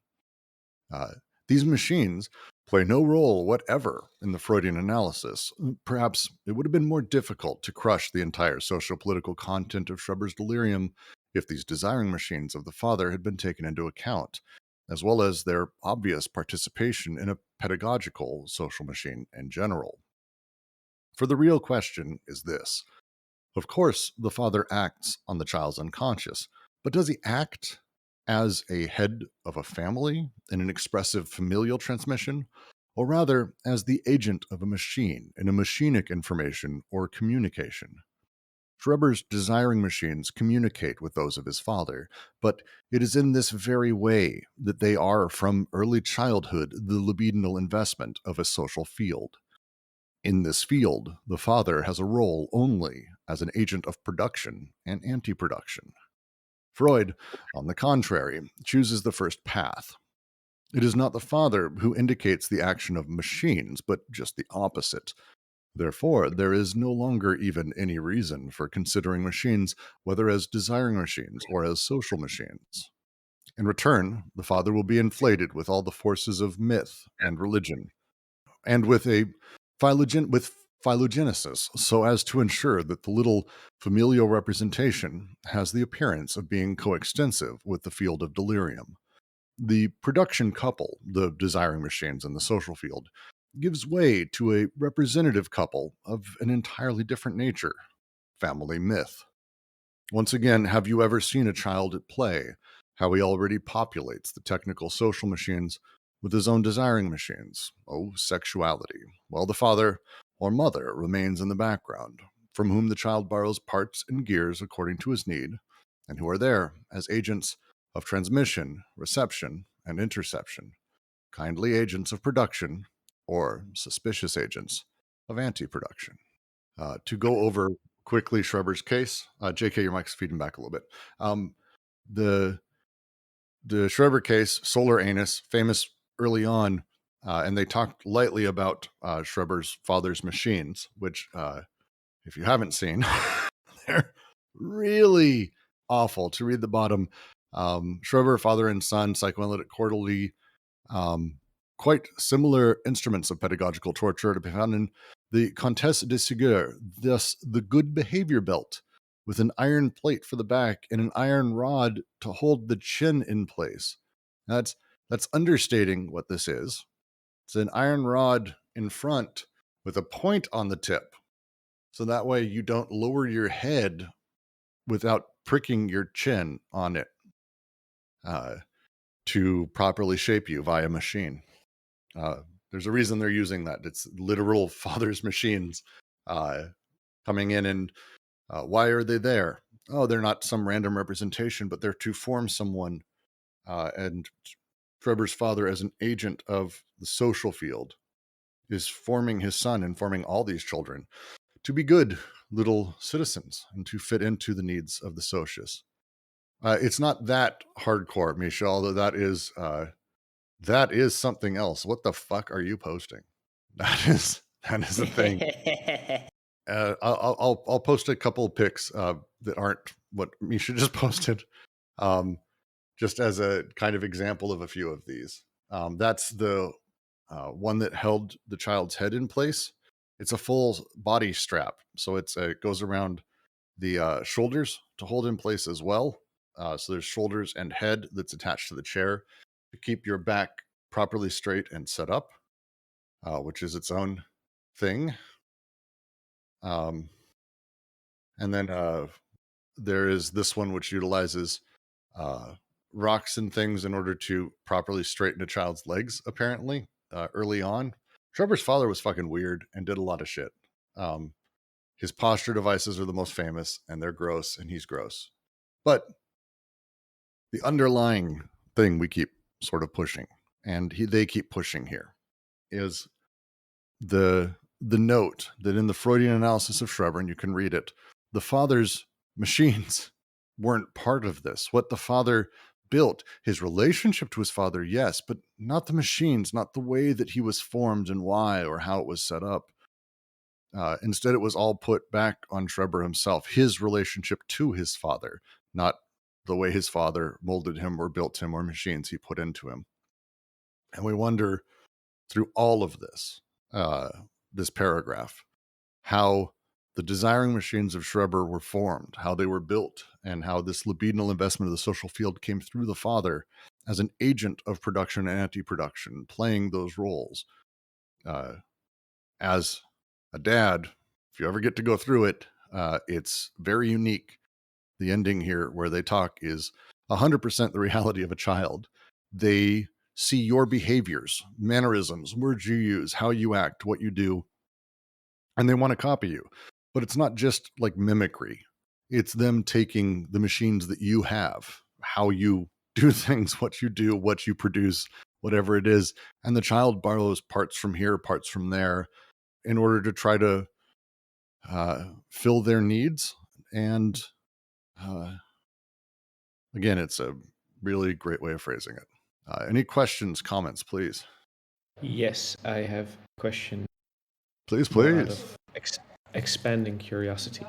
These machines play no role whatever in the Freudian analysis. Perhaps it would have been more difficult to crush the entire socio-political content of Schreber's delirium if these desiring machines of the father had been taken into account, as well as their obvious participation in a pedagogical social machine in general. For the real question is this. Of course, the father acts on the child's unconscious, but does he act as a head of a family in an expressive familial transmission, or rather as the agent of a machine in a machinic information or communication? Schreber's desiring machines communicate with those of his father, but it is in this very way that they are from early childhood the libidinal investment of a social field. In this field, the father has a role only as an agent of production and anti-production. Freud, on the contrary, chooses the first path. It is not the father who indicates the action of machines, but just the opposite. Therefore, there is no longer even any reason for considering machines, whether as desiring machines or as social machines. In return, the father will be inflated with all the forces of myth and religion, and with phylogenesis, so as to ensure that the little familial representation has the appearance of being coextensive with the field of delirium. The production couple, the desiring machines in the social field, gives way to a representative couple of an entirely different nature, family myth. Once again, have you ever seen a child at play, how he already populates the technical social machines with his own desiring machines? Oh, sexuality. Well, the father or mother remains in the background, from whom the child borrows parts and gears according to his need, and who are there as agents of transmission, reception, and interception, kindly agents of production, or suspicious agents of anti-production. To go over quickly Schreber's case, JK, your mic's feeding back a little bit. The Schreber case, Solar Anus, famous early on, and they talked lightly about Schreber's father's machines, which, if you haven't seen, they're really awful. To read the bottom, Schreber, Father and Son, Psychoanalytic Quarterly, quite similar instruments of pedagogical torture to be found in the Comtesse de Ségur, thus the good behavior belt, with an iron plate for the back and an iron rod to hold the chin in place. That's understating what this is. It's an iron rod in front with a point on the tip, so that way you don't lower your head without pricking your chin on it to properly shape you via machine. There's a reason they're using that. It's literal father's machines coming in, and why are they there? Oh, they're not some random representation, but they're to form someone and Schreber's father, as an agent of the social field, is forming his son and forming all these children to be good little citizens and to fit into the needs of the socius. It's not that hardcore, Misha, although that is something else. What the fuck are you posting? That is a thing. I'll post a couple of pics that aren't what Misha just posted, just as a kind of example of a few of these. That's the one that held the child's head in place. It's a full body strap, so it goes around the shoulders to hold in place as well. So there's shoulders and head that's attached to the chair to keep your back properly straight and set up, which is its own thing. And then there is this one which utilizes rocks and things in order to properly straighten a child's legs, apparently, early on. Trevor's father was fucking weird and did a lot of shit. His posture devices are the most famous, and they're gross, and he's gross. But the underlying thing we keep sort of pushing, and they keep pushing here, is the note that in the Freudian analysis of Schreber, and you can read it, the father's machines weren't part of this. What the father built, his relationship to his father, yes, but not the machines, not the way that he was formed and why or how it was set up. Instead, it was all put back on Schreber himself, his relationship to his father, not the way his father molded him or built him or machines he put into him. And we wonder through all of this, this paragraph, how the desiring machines of Schreber were formed, how they were built, and how this libidinal investment of the social field came through the father as an agent of production and anti-production, playing those roles. As a dad, if you ever get to go through it, it's very unique. The ending here where they talk is 100% the reality of a child. They see your behaviors, mannerisms, words you use, how you act, what you do, and they want to copy you. But it's not just like mimicry. It's them taking the machines that you have, how you do things, what you do, what you produce, whatever it is. And the child borrows parts from here, parts from there in order to try to fill their needs. And again, it's a really great way of phrasing it. Any questions, comments, please? Yes, I have a question. Please, More out please. of expanding curiosity.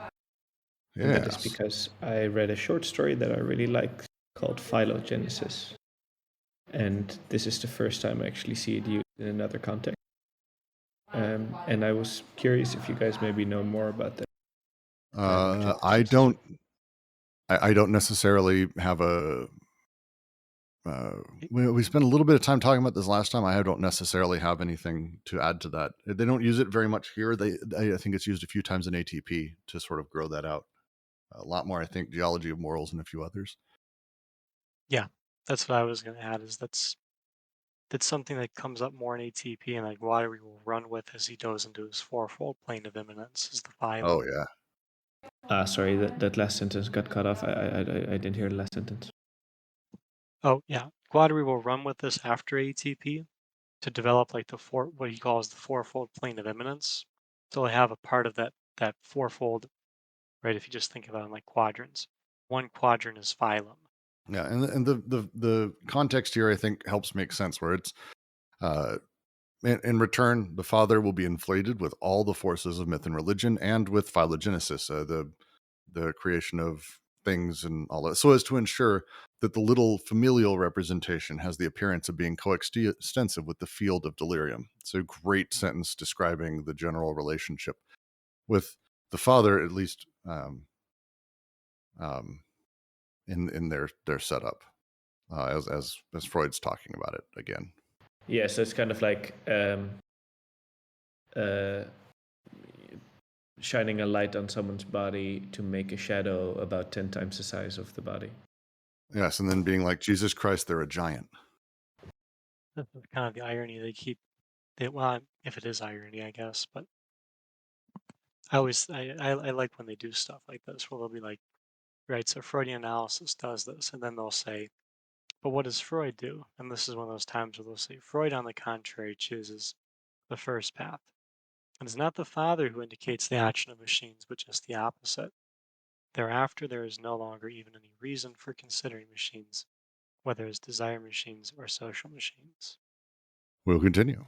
Yes. And that is because I read a short story that I really like called Phylogenesis. And this is the first time I actually see it used in another context. And I was curious if you guys maybe know more about that. I don't necessarily have a we spent a little bit of time talking about this last time. I don't necessarily have anything to add to that. They don't use it very much here. I think it's used a few times in ATP to sort of grow that out. A lot more, I think, Geology of Morals and a few others. Yeah, that's what I was going to add. That's something that comes up more in ATP, and like Watery will run with as he goes into his fourfold plane of immanence is the phylum. Oh yeah. Sorry, that last sentence got cut off. I didn't hear the last sentence. Oh yeah, Guattari will run with this after ATP to develop like what he calls the fourfold plane of immanence. So I have a part of that fourfold, right? If you just think about it in like quadrants, one quadrant is phylum. Yeah, and the context here I think helps make sense, where it's in return the father will be inflated with all the forces of myth and religion and with phylogenesis, the creation of things and all that, so as to ensure that the little familial representation has the appearance of being coextensive with the field of delirium. It's a great sentence describing the general relationship with the father, at least in their setup, as Freud's talking about it again. Yeah, so it's kind of like shining a light on someone's body to make a shadow about 10 times the size of the body. Yes, and then being like, Jesus Christ, they're a giant. That's kind of the irony they keep. Well, if it is irony, I guess, but I like when they do stuff like this, where they'll be like, right, so Freudian analysis does this, and then they'll say, But what does Freud do? And this is one of those times where they'll say Freud, on the contrary, chooses the first path. And it's not the father who indicates the action of machines, but just the opposite. Thereafter, there is no longer even any reason for considering machines, whether as desire machines or social machines. We'll continue.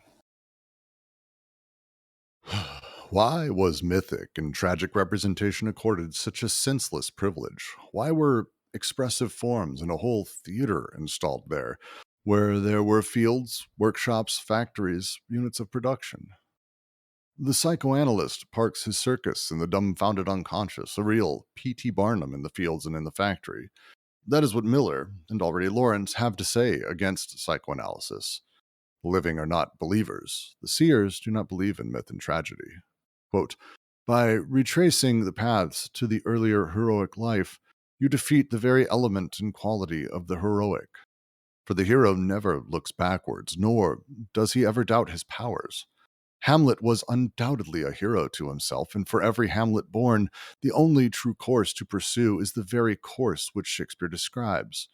Why was mythic and tragic representation accorded such a senseless privilege? Why were expressive forms and a whole theater installed there, where there were fields, workshops, factories, units of production? The psychoanalyst parks his circus in the dumbfounded unconscious, a real P.T. Barnum in the fields and in the factory. That is what Miller and already Lawrence have to say against psychoanalysis. The living are not believers. The seers do not believe in myth and tragedy. Quote, by retracing the paths to the earlier heroic life, you defeat the very element and quality of the heroic. For the hero never looks backwards, nor does he ever doubt his powers. Hamlet was undoubtedly a hero to himself, and for every Hamlet born, the only true course to pursue is the very course which Shakespeare describes.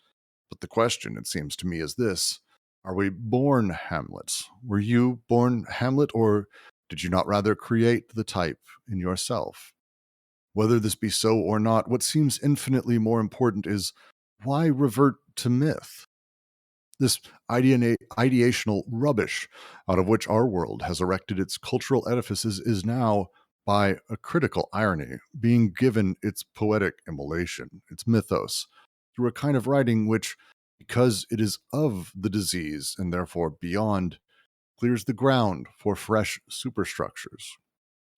But the question, it seems to me, is this. Are we born Hamlets? Were you born Hamlet, or did you not rather create the type in yourself? Whether this be so or not, what seems infinitely more important is, why revert to myth? This ideational rubbish out of which our world has erected its cultural edifices is now, by a critical irony, being given its poetic immolation, its mythos, through a kind of writing which, because it is of the disease and therefore beyond, clears the ground for fresh superstructures.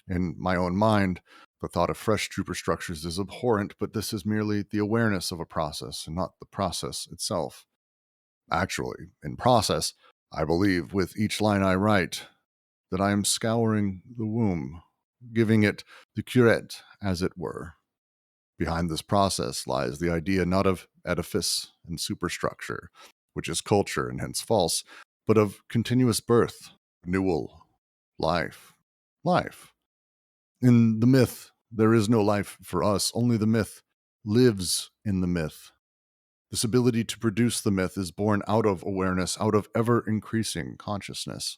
In my own mind, the thought of fresh superstructures is abhorrent, but this is merely the awareness of a process and not the process itself. Actually, in process, I believe with each line I write that I am scouring the womb, giving it the curette, as it were. Behind this process lies the idea not of edifice and superstructure, which is culture and hence false, but of continuous birth, renewal, life. Life. In the myth, there is no life for us, only the myth lives in the myth. This ability to produce the myth is born out of awareness, out of ever-increasing consciousness.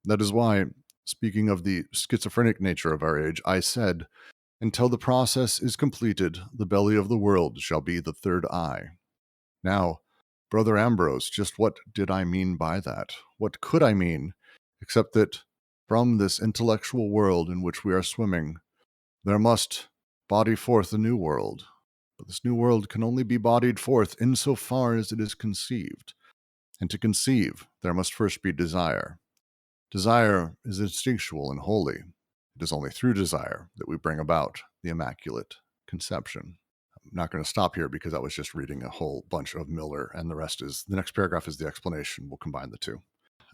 That is why, speaking of the schizophrenic nature of our age, I said, until the process is completed, the belly of the world shall be the third eye. Now, Brother Ambrose, just what did I mean by that? What could I mean, except that from this intellectual world in which we are swimming, there must body forth a new world. But this new world can only be bodied forth insofar as it is conceived. And to conceive, there must first be desire. Desire is instinctual and holy. It is only through desire that we bring about the Immaculate Conception. I'm not going to stop here because I was just reading a whole bunch of Miller, and the next paragraph is the explanation. We'll combine the two.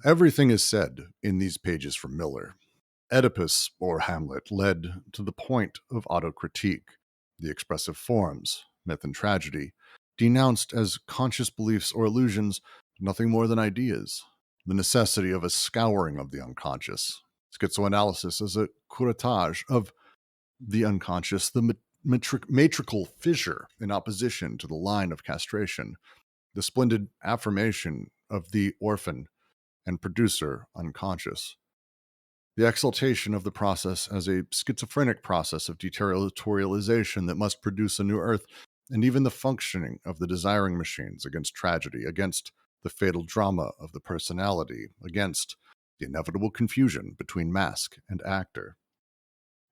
Everything is said in these pages from Miller. Oedipus, or Hamlet, led to the point of autocritique. The expressive forms, myth and tragedy, denounced as conscious beliefs or illusions, nothing more than ideas. The necessity of a scouring of the unconscious. Schizoanalysis as a curettage of the unconscious, the matrical fissure in opposition to the line of castration, the splendid affirmation of the orphan and producer unconscious. The exaltation of the process as a schizophrenic process of deterritorialization that must produce a new earth, and even the functioning of the desiring machines against tragedy, against the fatal drama of the personality, against the inevitable confusion between mask and actor.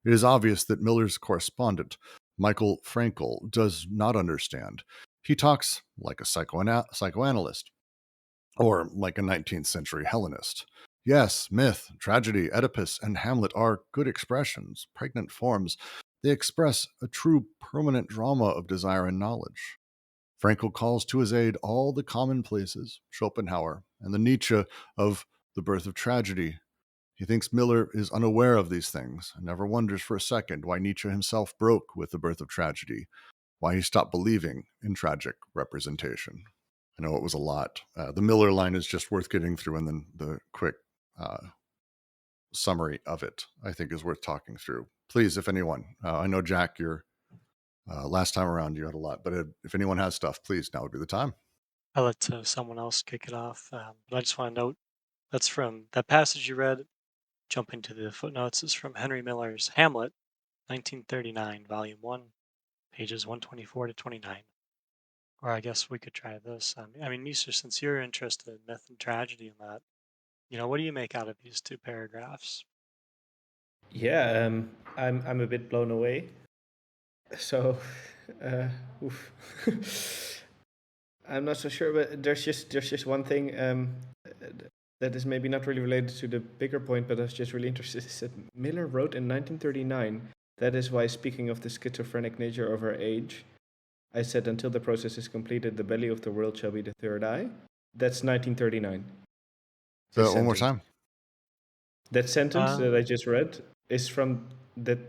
It is obvious that Miller's correspondent, Michael Frankel, does not understand. He talks like a psychoanalyst, or like a 19th century Hellenist. Yes, myth, tragedy, Oedipus, and Hamlet are good expressions, pregnant forms. They express a true permanent drama of desire and knowledge. Frankel calls to his aid all the commonplaces, Schopenhauer, and the Nietzsche of the birth of tragedy. He thinks Miller is unaware of these things, and never wonders for a second why Nietzsche himself broke with the birth of tragedy, why he stopped believing in tragic representation. I know it was a lot. The Miller line is just worth getting through, and then the quick summary of it, I think, is worth talking through. Please, if anyone, I know, Jack, your last time around you had a lot, but if anyone has stuff, please, now would be the time. I'll let someone else kick it off. But I just want to note that's from that passage you read. Jumping to the footnotes is from Henry Miller's Hamlet, 1939, Volume 1, pages 124 to 29. Or I guess we could try this. I mean, Misha, since you're interested in myth and tragedy and that, what do you make out of these two paragraphs? Yeah, I'm a bit blown away. So, oof. I'm not so sure, but there's just one thing that is maybe not really related to the bigger point, but I was just really interested. Is that Miller wrote in 1939. That is why, speaking of the schizophrenic nature of our age, I said, until the process is completed, the belly of the world shall be the third eye. That's 1939. So one more time. That sentence that I just read is from that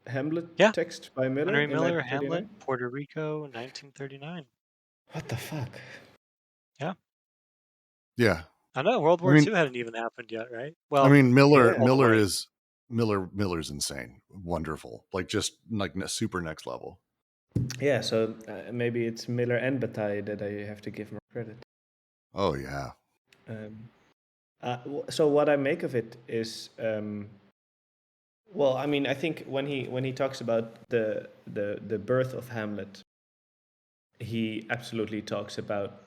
Hamlet text by Miller. Henry Miller, Hamlet, Puerto Rico, 1939. What the fuck? Yeah. Yeah. I know World War II hadn't even happened yet, right? Well, I mean, Miller's insane, wonderful, like just like super next level. Yeah, so maybe it's Miller and Bataille that I have to give more credit. Oh yeah. So what I make of it is, well, I mean, I think when he talks about the birth of Hamlet, he absolutely talks about.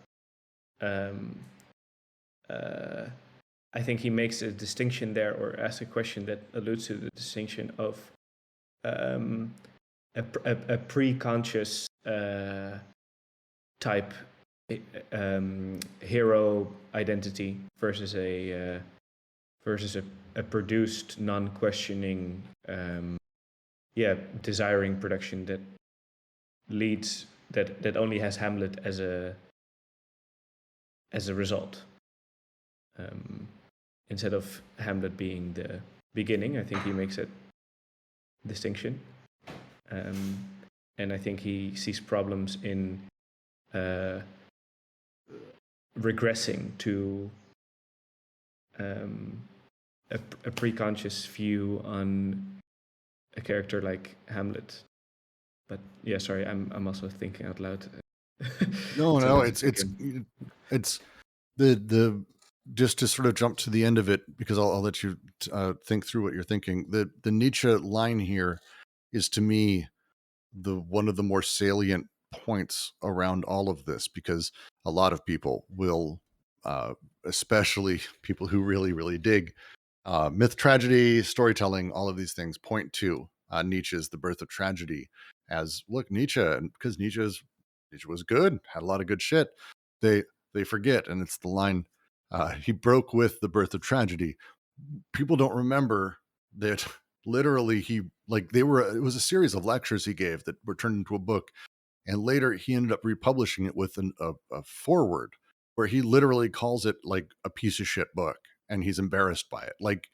I think he makes a distinction there, or asks a question that alludes to the distinction of a pre-conscious type hero identity versus a produced, non-questioning, desiring production that leads that only has Hamlet as a result. Instead of Hamlet being the beginning, I think he makes a distinction. And I think he sees problems in regressing to a pre-conscious view on a character like Hamlet. But yeah, sorry, I'm also thinking out loud. No, it's the just to sort of jump to the end of it, because I'll let you think through what you're thinking. The Nietzsche line here is, to me, one of the more salient points around all of this, because a lot of people will, especially people who really, really dig myth, tragedy, storytelling, all of these things, point to Nietzsche's The Birth of Tragedy as, look, Nietzsche, because Nietzsche was good, had a lot of good shit. They forget, and it's the line, he broke with the birth of tragedy. People don't remember that literally it was a series of lectures he gave that were turned into a book, and later he ended up republishing it with a foreword where he literally calls it like a piece of shit book, and he's embarrassed by it. Like,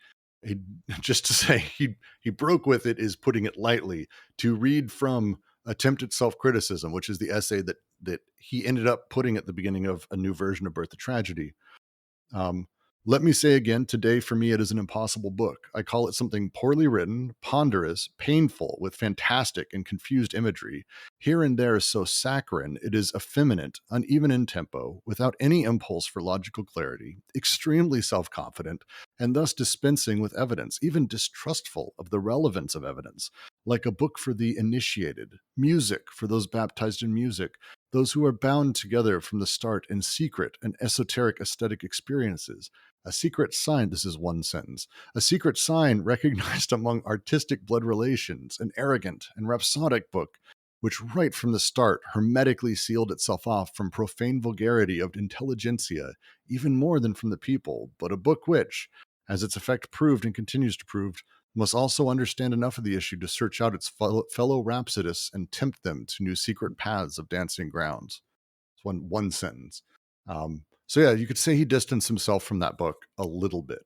just to say he broke with it is putting it lightly. To read from Attempt at Self-Criticism, which is the essay that he ended up putting at the beginning of a new version of Birth of Tragedy. Let me say again, today for me it is an impossible book. I call it something poorly written, ponderous, painful, with fantastic and confused imagery. Here and there so saccharine, it is effeminate, uneven in tempo, without any impulse for logical clarity, extremely self-confident, and thus dispensing with evidence, even distrustful of the relevance of evidence, like a book for the initiated, music for those baptized in music, those who are bound together from the start in secret and esoteric aesthetic experiences. A secret sign, this is one sentence, a secret sign recognized among artistic blood relations, an arrogant and rhapsodic book, which right from the start hermetically sealed itself off from profane vulgarity of intelligentsia, even more than from the people, but a book which, as its effect proved and continues to prove, must also understand enough of the issue to search out its fellow rhapsodists and tempt them to new secret paths of dancing grounds. It's one sentence. So yeah, you could say he distanced himself from that book a little bit.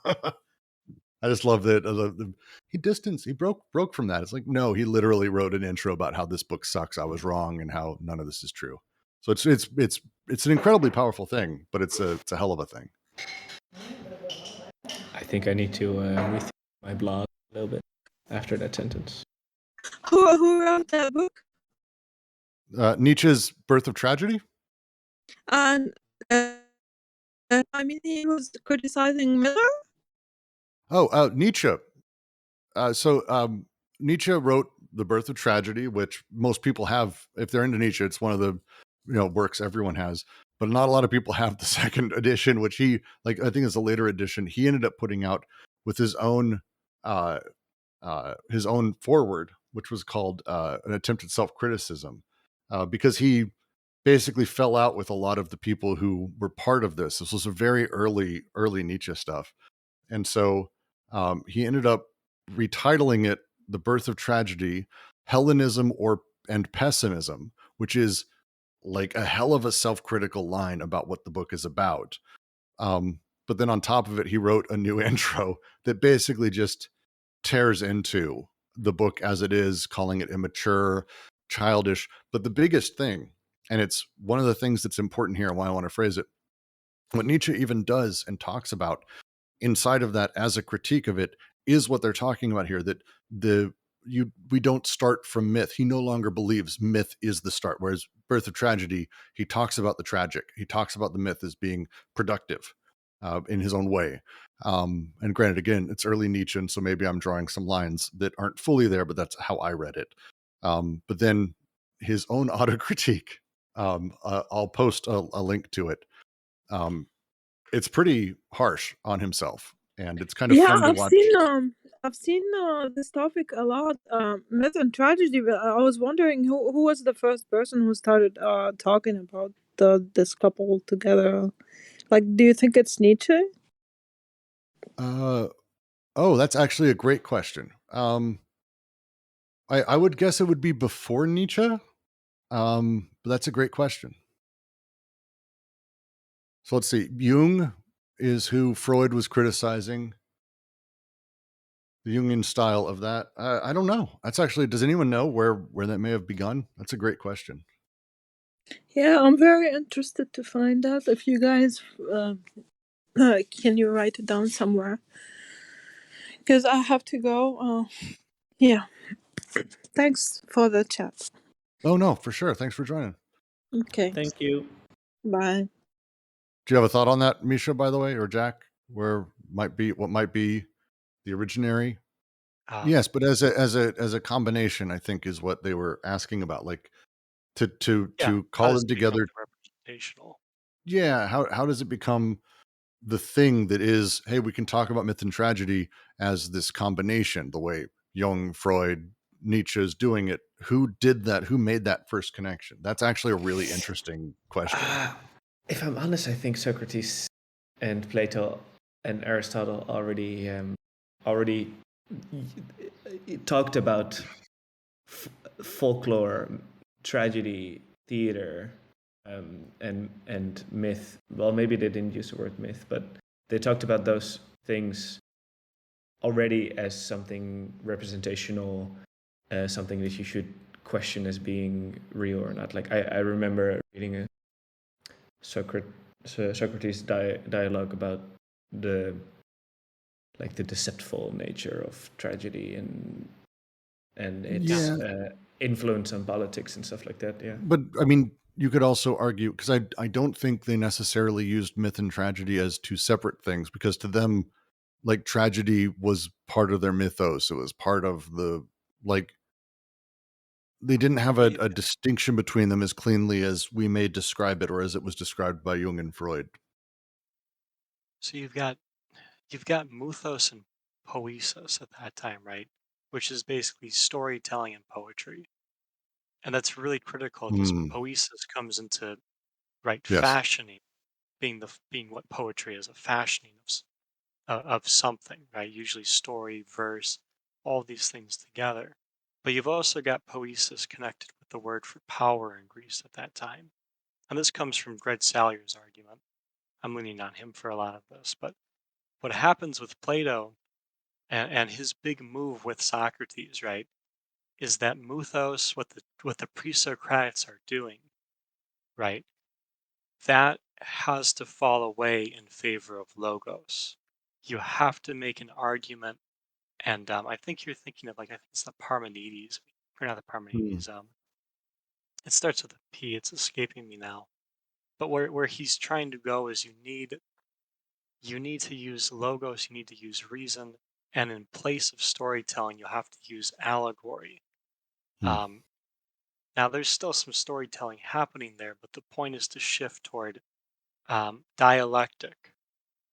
I just love that he broke from that. It's like, no, he literally wrote an intro about how this book sucks, I was wrong, and how none of this is true. So it's an incredibly powerful thing, but it's a hell of a thing. I think I need to rethink my blog a little bit after that sentence. Who wrote that book? Nietzsche's Birth of Tragedy? And I mean, he was criticizing Miller. Nietzsche. Nietzsche wrote The Birth of Tragedy, which most people have. If they're into Nietzsche, it's one of the works everyone has. But not a lot of people have the second edition, which he I think is a later edition. He ended up putting out with his own foreword, which was called An Attempt at Self-Criticism, because he basically fell out with a lot of the people who were part of this. This was a very early Nietzsche stuff. And so he ended up retitling it The Birth of Tragedy, Hellenism and Pessimism, which is like a hell of a self-critical line about what the book is about. But then on top of it, he wrote a new intro that basically just tears into the book as it is, calling it immature, childish. But the biggest thing, and it's one of the things that's important here and why I want to phrase it, what Nietzsche even does and talks about inside of that as a critique of it is what they're talking about here, that we don't start from myth. He no longer believes myth is the start, whereas Birth of Tragedy, he talks about the tragic. He talks about the myth as being productive in his own way. And granted, again, it's early Nietzsche, and so maybe I'm drawing some lines that aren't fully there, but that's how I read it. But then his own autocritique, I'll post a link to it. It's pretty harsh on himself, and it's kind of Yeah, fun to watch. I've seen this topic a lot, myth and tragedy. But I was wondering who was the first person who started talking about this couple together. Like, do you think it's Nietzsche? That's actually a great question. I would guess it would be before Nietzsche, but that's a great question. So let's see. Jung is who Freud was criticizing. The Jungian style of that. I don't know. That's actually. Does anyone know where that may have begun? That's a great question. Yeah, I'm very interested to find out. If you guys can you write it down somewhere? Because I have to go. Yeah. Thanks for the chat. Oh no, for sure. Thanks for joining. Okay. Thank you. Bye. Do you have a thought on that, Misha, by the way, or Jack? What might be the originary? Yes, but as a combination, I think is what they were asking about, like to call them together. Representational. Yeah, how does it become the thing that is? Hey, we can talk about myth and tragedy as this combination, the way Jung, Freud, Nietzsche is doing it. Who did that? Who made that first connection? That's actually a really interesting question. If I'm honest, I think Socrates and Plato and Aristotle already talked about folklore, tragedy, theater, and myth. Well, maybe they didn't use the word myth, but they talked about those things already as something representational, something that you should question as being real or not. Like I remember reading a Socrates dialogue about the deceptful nature of tragedy and its influence on politics and stuff like that. Yeah. But I mean, you could also argue, because I don't think they necessarily used myth and tragedy as two separate things, because to them, like, tragedy was part of their mythos. It was part of they didn't have a distinction between them as cleanly as we may describe it, or as it was described by Jung and Freud. So you've got mythos and poesis at that time, right? Which is basically storytelling and poetry. And that's really critical because poesis comes into Yes. fashioning, being what poetry is, a fashioning of something, right? Usually story, verse, all these things together. But you've also got poesis connected with the word for power in Greece at that time. And this comes from Greg Salyer's argument. I'm leaning on him for a lot of this. But what happens with Plato and his big move with Socrates, right, is that muthos, what the pre-Socratics are doing, right, that has to fall away in favor of logos. You have to make an argument, and I think you're thinking of, like, I think it's the Parmenides, or not the Parmenides. It starts with a P. It's escaping me now. But where he's trying to go is you need to use logos, you need to use reason, and in place of storytelling, you'll have to use allegory. Hmm. Now, there's still some storytelling happening there, but the point is to shift toward dialectic,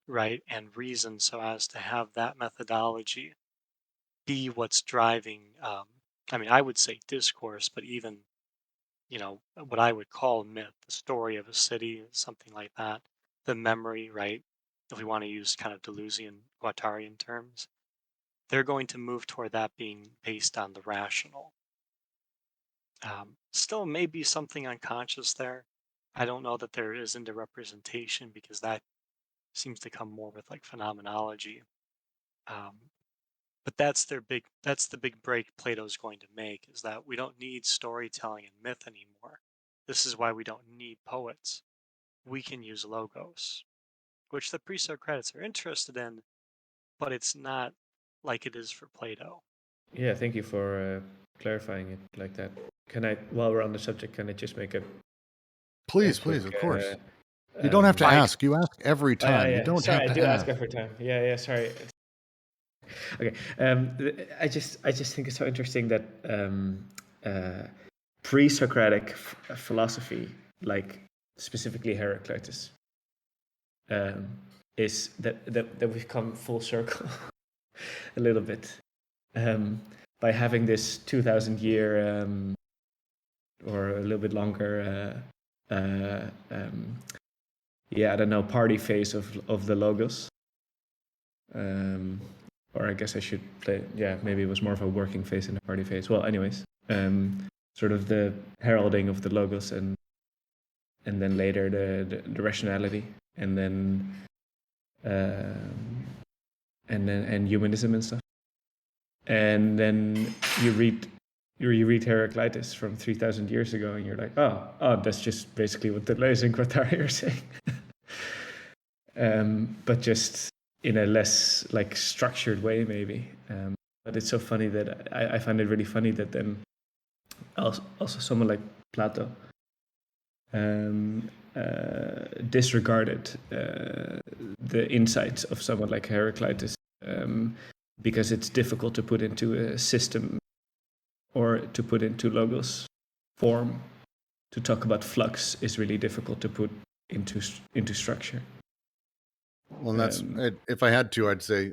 right, and reason, so as to have that methodology be what's driving. I mean, I would say discourse, but even what I would call myth, the story of a city, something like that, the memory, right? If we want to use kind of Deleuzian, Guattarian terms, they're going to move toward that being based on the rational. Still may be something unconscious there. I don't know that there isn't a representation, because that seems to come more with like phenomenology. But that's the big break Plato's going to make, is that we don't need storytelling and myth anymore. This is why we don't need poets. We can use logos, which the pre-Socratics are interested in, but it's not like it is for Plato. Yeah, thank you for clarifying it like that. Can I, while we're on the subject, can I just make a Please, quick, please, of course. You don't have to ask. You ask every time. yeah. You don't Sorry, have I to do ask. ask every time. Yeah, sorry. Okay. I just think it's so interesting that pre-Socratic philosophy, like specifically Heraclitus, is that we've come full circle a little bit by having this 2,000 year or a little bit longer I don't know, party phase of the logos. Or I guess I should play, maybe it was more of a working phase than a party phase. Well, anyways, sort of the heralding of the logos, and then later the rationality, and then humanism and stuff. And then you read Heraclitus from 3,000 years ago, and you're like, oh, that's just basically what Deleuze and Guattari are saying. But just in a less like structured way, maybe. But it's so funny that I find it really funny that then also someone like Plato disregarded the insights of someone like Heraclitus, because it's difficult to put into a system or to put into logos form. To talk about flux is really difficult to put into structure. Well, and that's if I had to, I'd say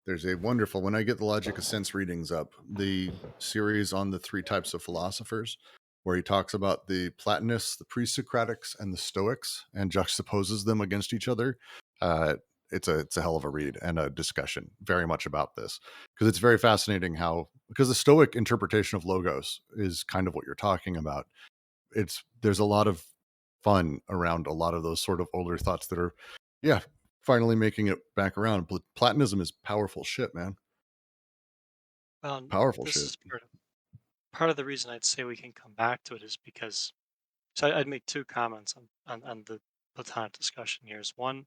there's a wonderful, when I get the Logic of Sense readings up, the series on the 3 types of philosophers, where he talks about the Platonists, the pre-Socratics, and the Stoics, and juxtaposes them against each other. It's a hell of a read and a discussion very much about this, because it's very fascinating because the Stoic interpretation of logos is kind of what you're talking about. There's a lot of fun around a lot of those sort of older thoughts that are, finally making it back around. Platonism is powerful shit, man. Well, Powerful this shit. is part of the reason I'd say we can come back to it is because, so I'd make 2 comments on the Platonic discussion here. Is one,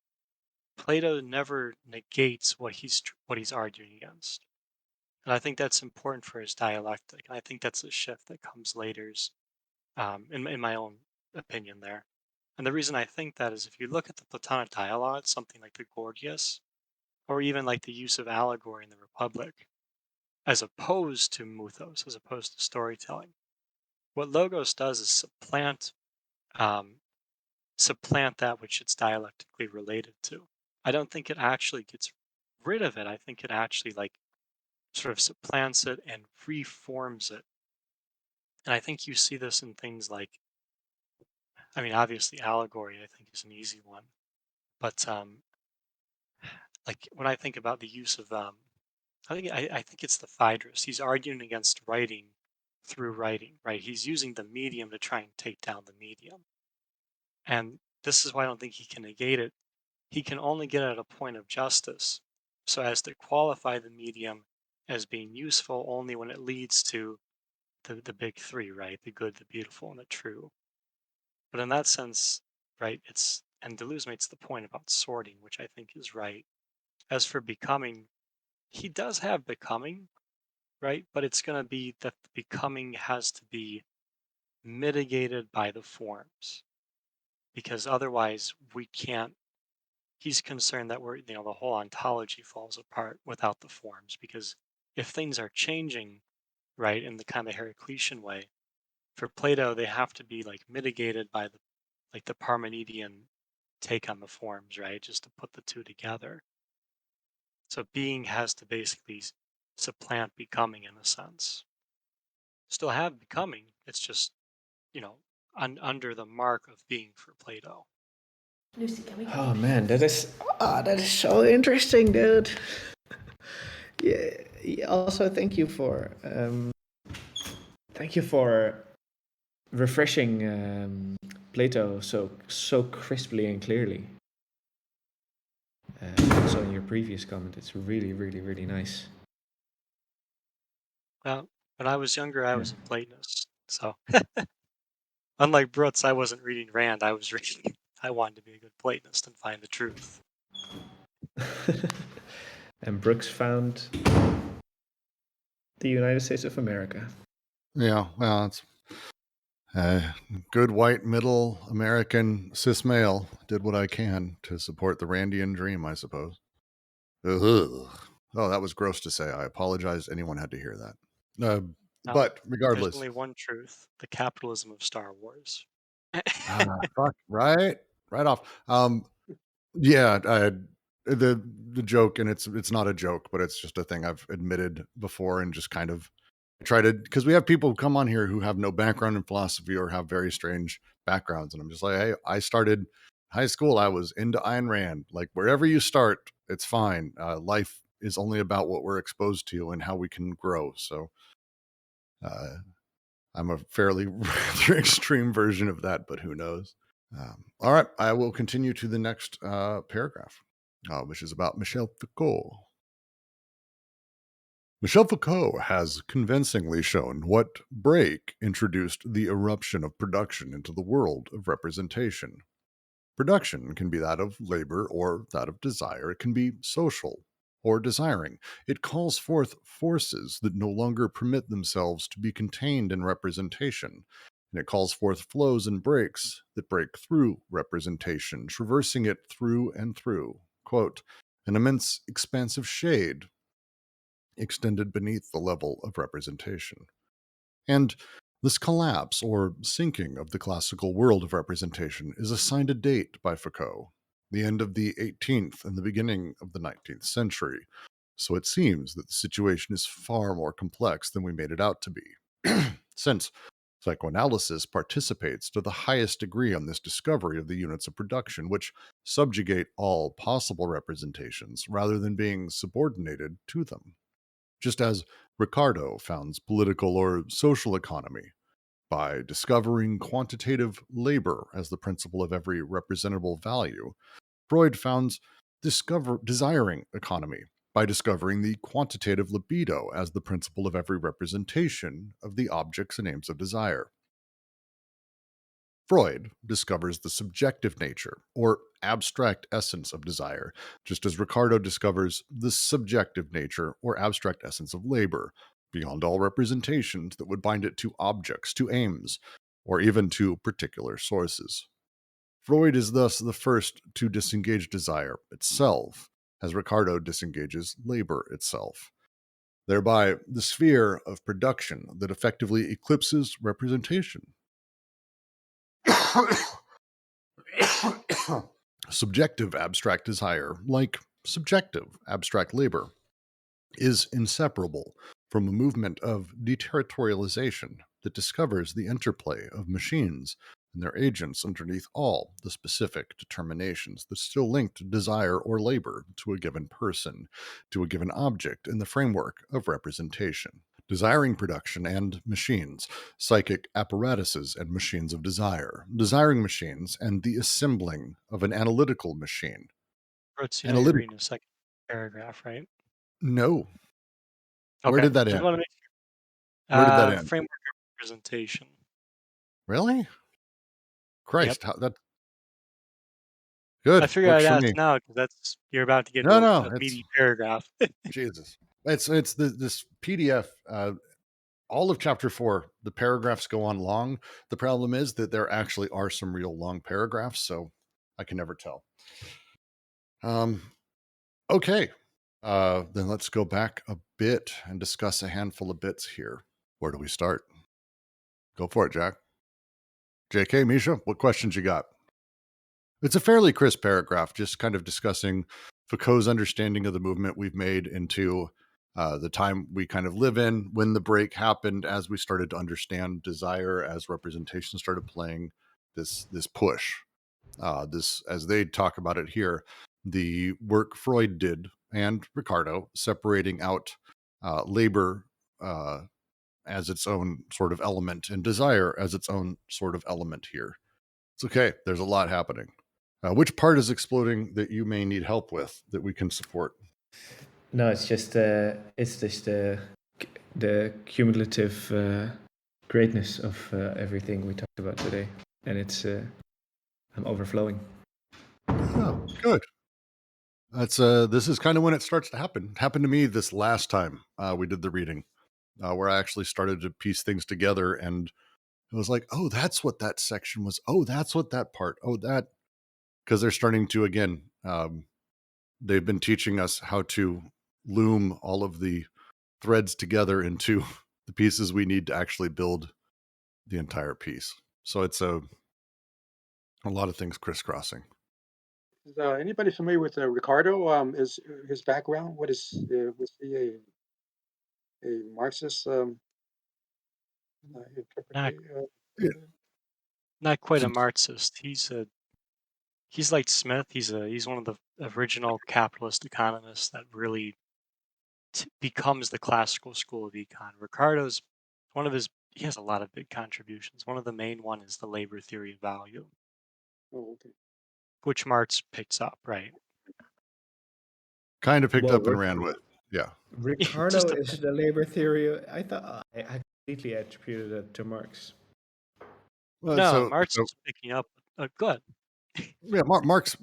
Plato never negates what he's arguing against, and I think that's important for his dialectic. And I think that's a shift that comes later, in my own opinion there. And the reason I think that is, if you look at the Platonic dialogues, something like the Gorgias, or even like the use of allegory in the Republic, as opposed to mythos, as opposed to storytelling, what logos does is supplant that which it's dialectically related to. I don't think it actually gets rid of it. I think it actually like sort of supplants it and reforms it. And I think you see this in things like, I mean, obviously allegory, I think, is an easy one. But like when I think about the use of, I think it's the Phaedrus. He's arguing against writing through writing, right? He's using the medium to try and take down the medium. And this is why I don't think he can negate it. He can only get at a point of justice so as to qualify the medium as being useful only when it leads to the big 3, right? The good, the beautiful, and the true. But in that sense, right, and Deleuze makes the point about sorting, which I think is right. As for becoming, he does have becoming, right? But it's going to be that the becoming has to be mitigated by the forms. because otherwise we can't. He's concerned that the whole ontology falls apart without the forms, because if things are changing, right, in the kind of Heraclitean way, for Plato, they have to be like mitigated by the Parmenidean take on the forms, right, just to put the two together. So being has to basically supplant becoming in a sense. Still have becoming, it's just, under the mark of being for Plato. Oh man, that is so interesting, dude. Yeah. Also, thank you for refreshing Plato so crisply and clearly. Also, in your previous comment, it's really, really, really nice. Well, when I was younger, I Yeah. was a Platonist. So, unlike Brutz, I wasn't reading Rand. I wanted to be a good Platonist and find the truth. And Brooks found the United States of America. Yeah, well, it's good white middle American cis male. Did what I can to support the Randian dream, I suppose. Ugh. Oh, that was gross to say. I apologize. Anyone had to hear that. No, But there's regardless, only one truth: the capitalism of Star Wars. fuck, right off. Yeah, the joke, and it's not a joke, but it's just a thing I've admitted before, and just kind of try to, because we have people who come on here who have no background in philosophy or have very strange backgrounds, and I'm just like, hey, I started high school, I was into Ayn Rand. Like, wherever you start, it's fine. Life is only about what we're exposed to and how we can grow. So I'm a fairly extreme version of that, but who knows? All right, I will continue to the next paragraph, which is about Michel Foucault. Michel Foucault has convincingly shown what break introduced the eruption of production into the world of representation. Production can be that of labor or that of desire. It can be social or desiring. It calls forth forces that no longer permit themselves to be contained in representation. And it calls forth flows and breaks that break through representation, traversing it through and through. Quote, an immense expanse of shade extended beneath the level of representation. And this collapse or sinking of the classical world of representation is assigned a date by Foucault, the end of the 18th and the beginning of the 19th century. So it seems that the situation is far more complex than we made it out to be. Since psychoanalysis participates to the highest degree on this discovery of the units of production, which subjugate all possible representations rather than being subordinated to them. Just as Ricardo founds political or social economy by discovering quantitative labor as the principle of every representable value, Freud founds desiring economy by discovering the quantitative libido as the principle of every representation of the objects and aims of desire. Freud discovers the subjective nature, or abstract essence of desire, just as Ricardo discovers the subjective nature, or abstract essence of labor, beyond all representations that would bind it to objects, to aims, or even to particular sources. Freud is thus the first to disengage desire itself, as Ricardo disengages labor itself. Thereby, the sphere of production that effectively eclipses representation. Subjective abstract desire, like subjective abstract labor, is inseparable from a movement of deterritorialization that discovers the interplay of machines and their agents underneath all the specific determinations that still link desire or labor to a given person, to a given object in the framework of representation. Desiring production and machines, psychic apparatuses and machines of desire, desiring machines and the assembling of an analytical machine. Brooks, you're reading a second paragraph, right? No. Okay. Where did that Just end? want to make sure. Where did that end? Framework of representation. Really? Christ, Yep. that good. I figured Works I'd for ask me. now because you're about to get No, a meaty paragraph. Jesus. It's this PDF. all of chapter 4, the paragraphs go on long. The problem is that there actually are some real long paragraphs, so I can never tell. Okay, then let's go back a bit and discuss a handful of bits here. Where do we start? Go for it, Jack. JK, Misha, what questions you got? It's a fairly crisp paragraph, just kind of discussing Foucault's understanding of the movement we've made into the time we kind of live in, when the break happened, as we started to understand desire, as representation started playing this push. This, as they talk about it here, the work Freud did and Ricardo, separating out labor as its own sort of element and desire as its own sort of element here. It's okay. There's a lot happening. Which part is exploding that you may need help with that we can support? No, it's just the cumulative greatness of everything we talked about today, and it's I'm overflowing. Oh, good. That's this is kind of when it starts to happen. It happened to me this last time we did the reading, where I actually started to piece things together, and it was like, oh, that's what that section was. Oh, that's what that part. Oh, that, because they're starting to, again, they've been teaching us how to loom all of the threads together into the pieces we need to actually build the entire piece. So it's a lot of things crisscrossing. Is anybody familiar with Ricardo? Is his background? What is was he a Marxist Not Yeah. not quite a Marxist. He's like Smith. He's one of the original capitalist economists that really becomes the classical school of econ. Ricardo's he has a lot of big contributions. One of the main one is the labor theory of value, Oh, okay. which Marx picks up, right? Kind of picked Well, up and ran with. Yeah. Ricardo Just a is bit. the labor theory. I thought I completely attributed it to Marx. Well, No, Marx is picking up. Good. Yeah, Marx.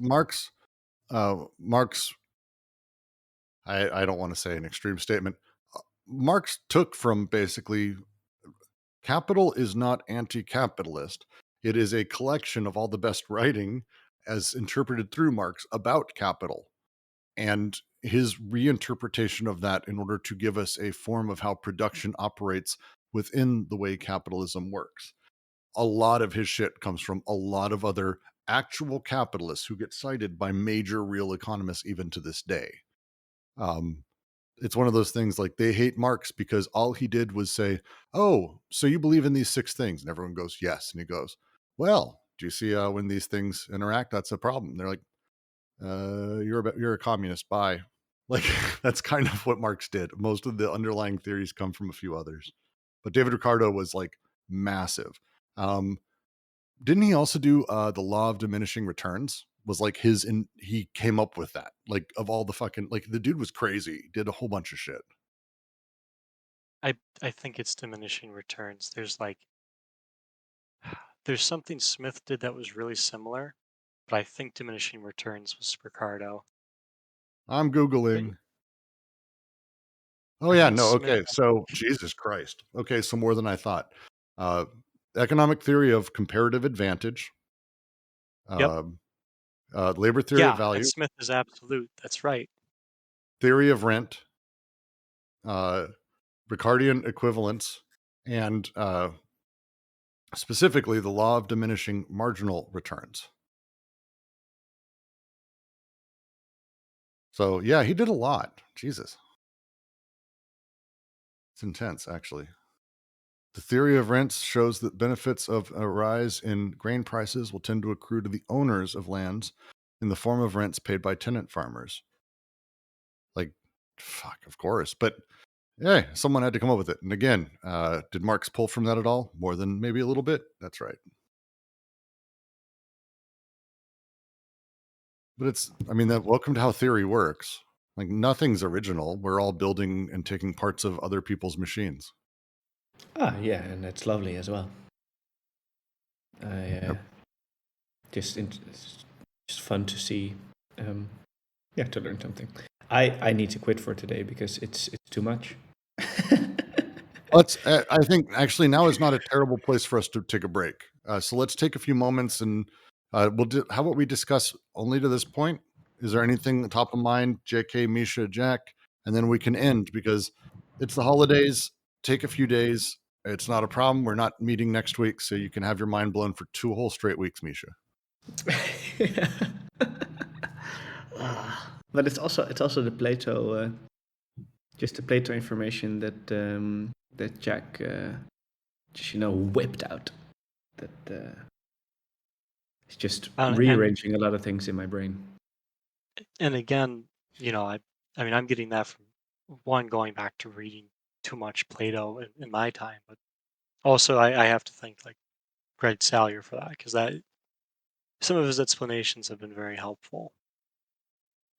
I don't want to say an extreme statement. Marx took from basically capital is not anti-capitalist. It is a collection of all the best writing as interpreted through Marx about capital and his reinterpretation of that in order to give us a form of how production operates within the way capitalism works. A lot of his shit comes from a lot of other actual capitalists who get cited by major real economists even to this day. It's one of those things like they hate Marx because all he did was say, oh, so you believe in these 6 things? And everyone goes, yes. And he goes, well, do you see when these things interact, that's a problem. They're like, you're a communist. Bye. Like that's kind of what Marx did. Most of the underlying theories come from a few others, but David Ricardo was like massive. Didn't he also do the Law of Diminishing Returns? Was like he came up with that. Like of all the fucking, like the dude was crazy. Did a whole bunch of shit. I think it's diminishing returns. There's something Smith did that was really similar, but I think diminishing returns was Ricardo. I'm Googling. Oh I yeah, think no, Smith. okay. So Jesus Christ. Okay, so more than I thought. Economic theory of comparative advantage. Yep. Labor theory of Yeah, value. and Smith is absolute. That's right. Theory of rent. Ricardian equivalence, and specifically the law of diminishing marginal returns. So yeah, he did a lot. Jesus. It's intense, actually. The theory of rents shows that benefits of a rise in grain prices will tend to accrue to the owners of lands in the form of rents paid by tenant farmers. Like, fuck, of course. But yeah, someone had to come up with it. And again, did Marx pull from that at all? More than maybe a little bit? That's right. But it's, I mean, that welcome to how theory works. Like nothing's original. We're all building and taking parts of other people's machines. Ah, yeah, and that's lovely as well. It's just fun to see. To learn something. I need to quit for today because it's too much. I think actually now is not a terrible place for us to take a break. So let's take a few moments and how about we discuss only to this point? Is there anything top of mind, JK, Misha, Jack? And then we can end because it's the holidays. Take a few days. It's not a problem. We're not meeting next week, so you can have your mind blown for 2 whole straight weeks, Misha. But it's also the Plato, just the Plato information that that Jack just whipped out. That it's just rearranging a lot of things in my brain. And again, I mean, I'm getting that from one, going back to reading too much Plato in my time, but also I have to thank like Greg Salyer for that, because some of his explanations have been very helpful.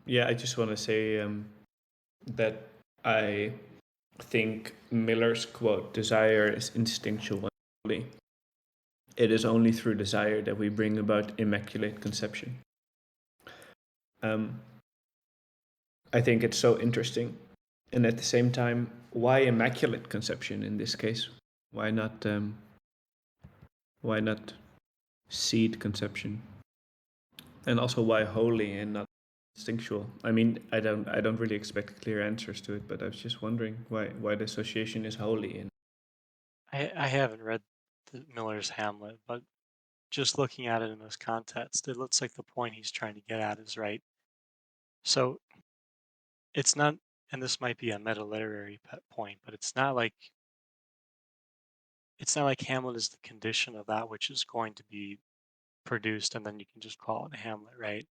Yeah, I just want to say that I think Miller's quote, "Desire is instinctual and holy. It is only through desire that we bring about immaculate conception." I think it's so interesting, and at the same time, why immaculate conception in this case? Why not seed conception? And also, why holy and not instinctual? I mean, I don't really expect clear answers to it, but I was just wondering why the association is holy. And I haven't read Miller's Hamlet, but just looking at it in this context, it looks like the point he's trying to get at is right. So it's not, and this might be a meta-literary point, but it's not like Hamlet is the condition of that which is going to be produced, and then you can just call it Hamlet, right?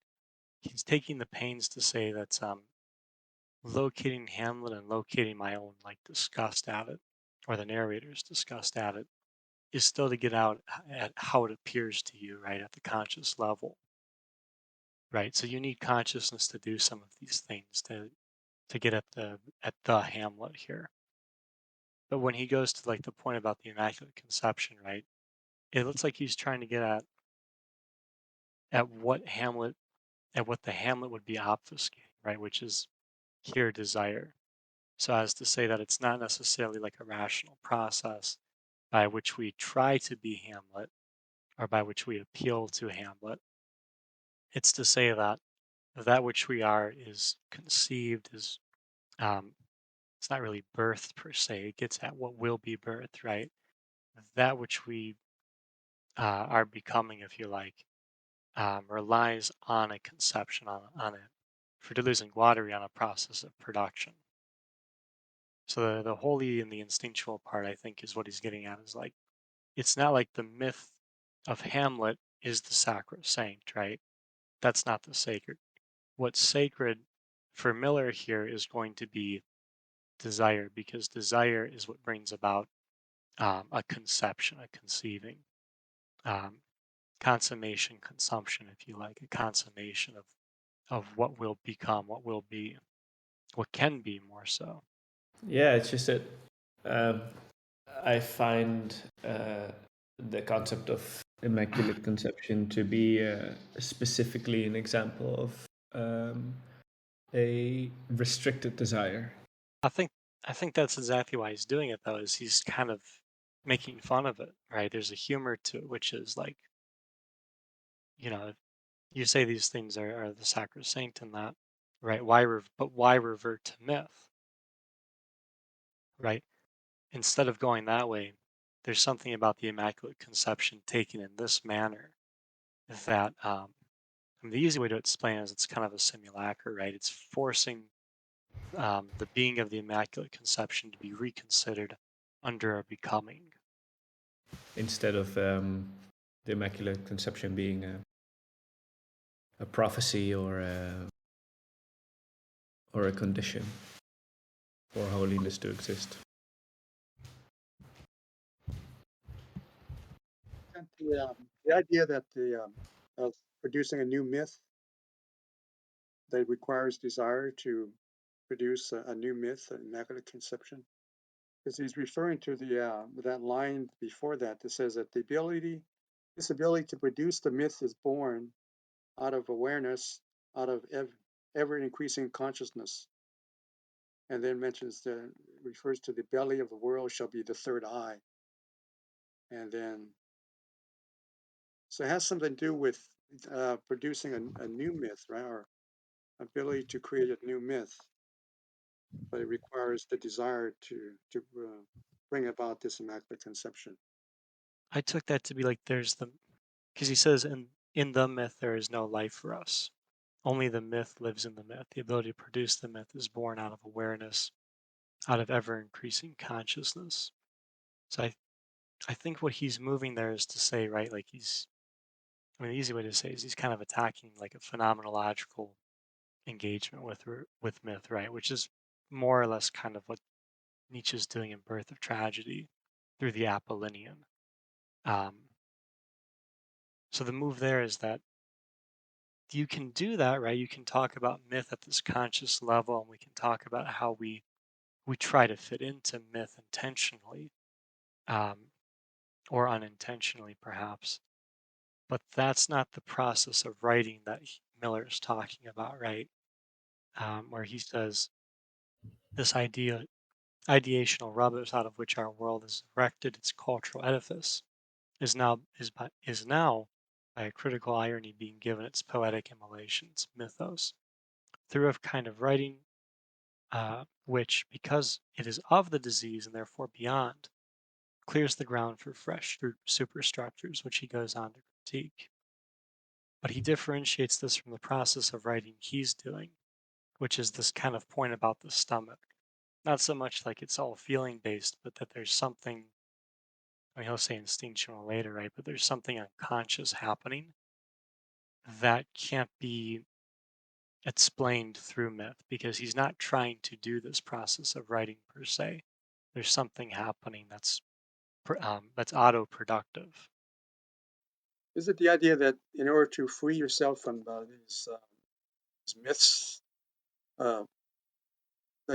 He's taking the pains to say that locating Hamlet and locating my own like disgust at it, or the narrator's disgust at it, is still to get out at how it appears to you, right, at the conscious level, right? So you need consciousness to do some of these things to get at the Hamlet here. But when he goes to like the point about the Immaculate Conception, right, it looks like he's trying to get at what the Hamlet would be obfuscating, right, which is here desire. So as to say that it's not necessarily like a rational process by which we try to be Hamlet or by which we appeal to Hamlet. It's to say that which we are is conceived as it's not really birthed per se. It gets at what will be birthed, right? That which we are becoming, if you like, relies on a conception, on it. For Deleuze and Guattari, on a process of production. So the holy and the instinctual part, I think, is what he's getting at. Is like, it's not like the myth of Hamlet is the sacrosanct, right? That's not the sacred. What's sacred for Miller here is going to be desire, because desire is what brings about a conception, a conceiving, consummation, consumption, if you like, a consummation of what will become, what will be, what can be more so. yeah, it's just that I find the concept of immaculate conception to be specifically an example of a restricted desire. I think that's exactly why he's doing it, though, is he's kind of making fun of it, right? There's a humor to it, which is like, you say these things are the sacrosanct in that, right? But why revert to myth, right? Instead of going that way, there's something about the Immaculate Conception taken in this manner that the easy way to explain it is it's kind of a simulacra, right? It's forcing the being of the Immaculate Conception to be reconsidered under a becoming. Instead of the Immaculate Conception being a prophecy or a condition for holiness to exist. And the idea that of producing a new myth that requires desire to produce a new myth, an immaculate conception, because he's referring to that line before that says that this ability to produce the myth is born out of awareness, out of ever increasing consciousness. and then refers to the belly of the world shall be the third eye. And then, so it has something to do with producing a new myth, right? Or ability to create a new myth, but it requires the desire to bring about this immaculate conception. I took that to be like because he says in the myth there is no life for us. Only the myth lives in the myth. The ability to produce the myth is born out of awareness, out of ever increasing consciousness. So I think what he's moving there is to say, right, like the easy way to say is he's kind of attacking like a phenomenological engagement with myth, right, which is more or less kind of what Nietzsche's doing in Birth of Tragedy through the Apollinean. So the move there is that you can do that, right? You can talk about myth at this conscious level, and we can talk about how we try to fit into myth intentionally, or unintentionally, perhaps. But that's not the process of writing that Miller is talking about, right? Where he says this ideational rubbish out of which our world is erected its cultural edifice is now by a critical irony being given its poetic immolations, mythos, through a kind of writing which, because it is of the disease and therefore beyond, clears the ground for fresh superstructures, which he goes on to critique. But he differentiates this from the process of writing he's doing, which is this kind of point about the stomach. Not so much like it's all feeling based, but that there's something, he'll say instinctual later, right? But there's something unconscious happening that can't be explained through myth, because he's not trying to do this process of writing per se. There's something happening that's auto-productive. Is it the idea that in order to free yourself from these myths, that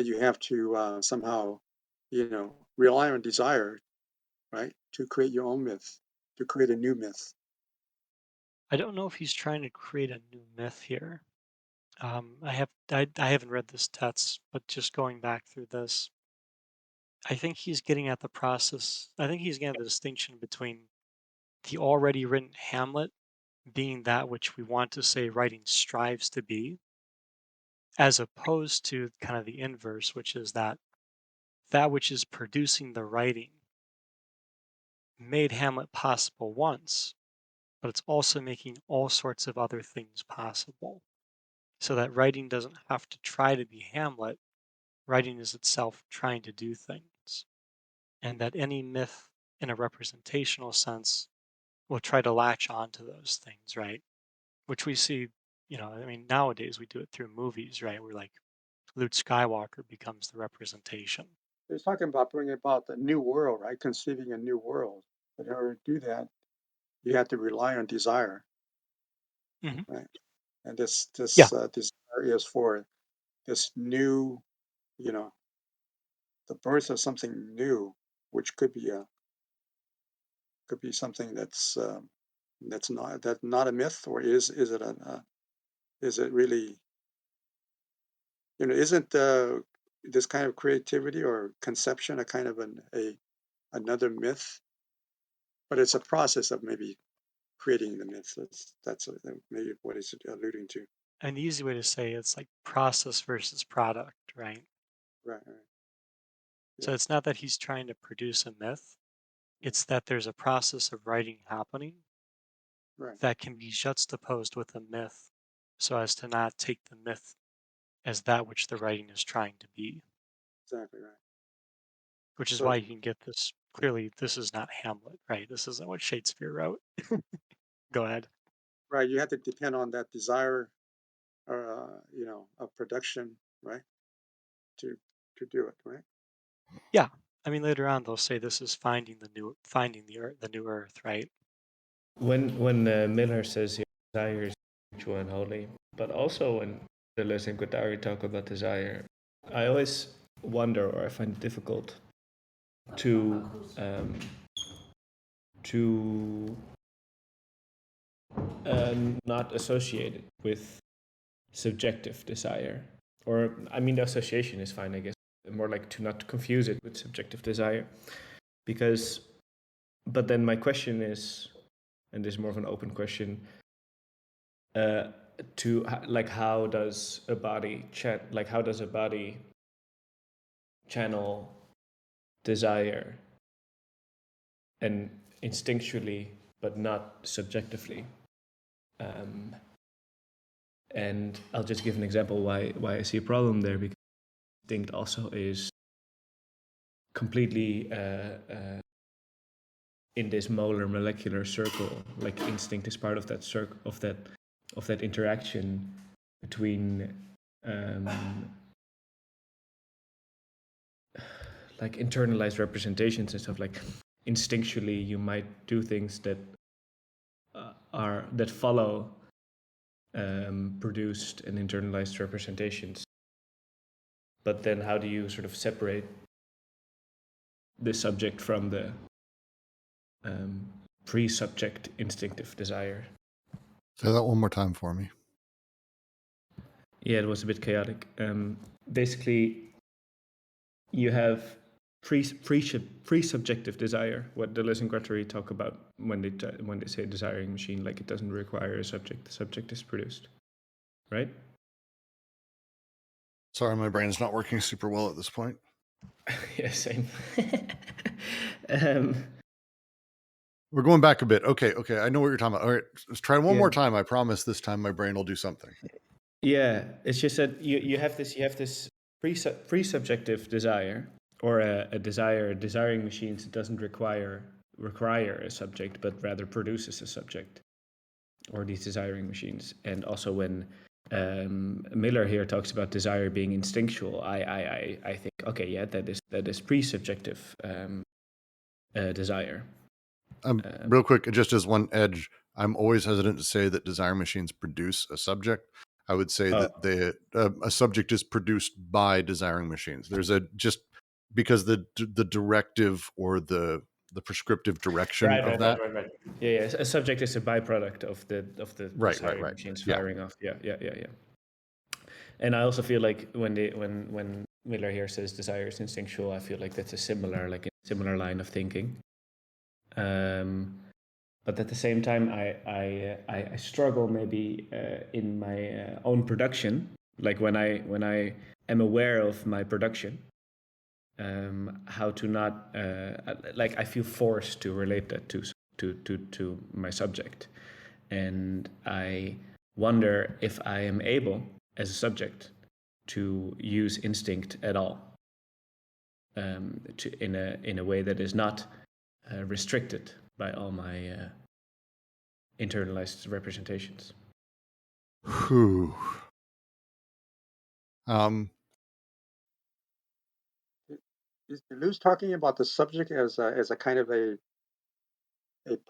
you have to somehow, rely on desire, right, to create your own myth, to create a new myth? I don't know if he's trying to create a new myth here. I haven't read this text, but just going back through this, I think he's getting at the process. I think he's getting at the distinction between the already written Hamlet being that which we want to say writing strives to be, as opposed to kind of the inverse, which is that which is producing the writing made Hamlet possible once, but it's also making all sorts of other things possible. So that writing doesn't have to try to be Hamlet, writing is itself trying to do things. And that any myth in a representational sense will try to latch onto those things, right? Which we see, nowadays we do it through movies, right? Where like Luke Skywalker becomes the representation. He's talking about bringing about the new world, right? Conceiving a new world. But in order to do that, you have to rely on desire, right? And this Yeah. desire is for this new, the birth of something new, which could be something that's not a myth, or is it really, isn't this kind of creativity or conception a kind of another myth? But it's a process of maybe creating the myth. That's maybe what he's alluding to. And the easy way to say it's like process versus product, right? Right. So Yeah. it's not that he's trying to produce a myth, it's that there's a process of writing happening Right. that can be juxtaposed with a myth so as to not take the myth as that which the writing is trying to be. Exactly right. Which is So, why you can get this, clearly this is not Hamlet, right? This isn't what Shakespeare wrote. Go ahead. right, you have to depend on that desire, of production, right, to do it, right? Yeah. Later on they'll say this is finding the new earth, right? When Miller says desire is spiritual and holy, but also when Deleuze and Guattari talk about desire, I always wonder, or I find it difficult to not associate it with subjective desire. Or the association is fine, I guess. more like to not confuse it with subjective desire, but then my question is, and this is more of an open question, how does a body channel desire, and instinctually but not subjectively? And I'll just give an example why I see a problem there, because instinct also is completely in this molecular circle. Like instinct is part of that circle, of that interaction between like internalized representations and stuff. Like instinctually you might do things that follow produced and internalized representations, but then how do you sort of separate the subject from the pre-subject instinctive desire? Say that one more time for me. Yeah, it was a bit chaotic. Basically, you have pre-subjective desire, what Deleuze and Guattari talk about when they say desiring machine, like it doesn't require a subject. The subject is produced, right? Sorry, my brain's not working super well at this point. Yeah, same. We're going back a bit. Okay, I know what you're talking about. All right, let's try one Yeah. more time. I promise this time my brain will do something. Yeah, it's just that you have this pre-subjective desire, or a desiring machines that doesn't require a subject, but rather produces a subject, or these desiring machines. And also when Miller here talks about desire being instinctual, I think, okay, yeah, that is pre-subjective desire. Real quick, just as one edge, I'm always hesitant to say that desire machines produce a subject. I would say that a subject is produced by desiring machines. There's because the directive or the prescriptive direction of that. Right. Yeah. A subject is a byproduct of the desiring machines firing off. Yeah. And I also feel like when Miller here says desire is instinctual, I feel like that's a similar line of thinking. But at the same time, I struggle maybe in my own production, like when I am aware of my production, how to not like I feel forced to relate that to my subject, and I wonder if I am able as a subject to use instinct at all, in a way that is not restricted by all my internalized representations. Whew. Is Deleuze talking about the subject as a kind of a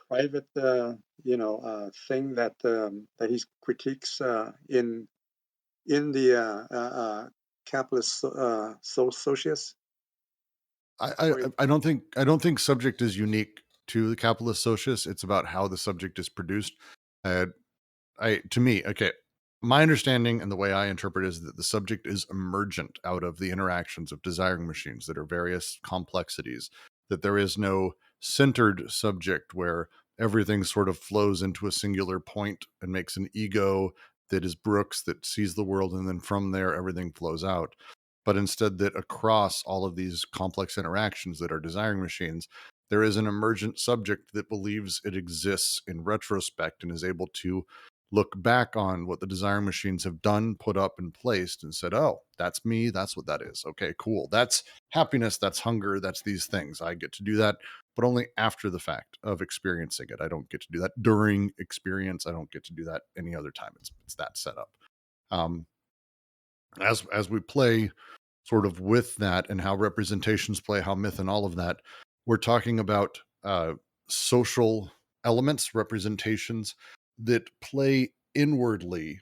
private thing that he critiques in the capitalist socius? I don't think subject is unique to the capitalist socius. It's about how the subject is produced. To me, okay, my understanding and the way I interpret is that the subject is emergent out of the interactions of desiring machines that are various complexities, that there is no centered subject where everything sort of flows into a singular point and makes an ego that is Brooks, that sees the world, and then from there everything flows out. But instead, that across all of these complex interactions that are desiring machines, there is an emergent subject that believes it exists in retrospect and is able to look back on what the desiring machines have done, put up, and placed, and said, oh, that's me. That's what that is. Okay, cool. That's happiness. That's hunger. That's these things. I get to do that, but only after the fact of experiencing it. I don't get to do that during experience. I don't get to do that any other time. It's that setup. As we play sort of with that and how representations play, how myth and all of that, we're talking about social elements, representations that play inwardly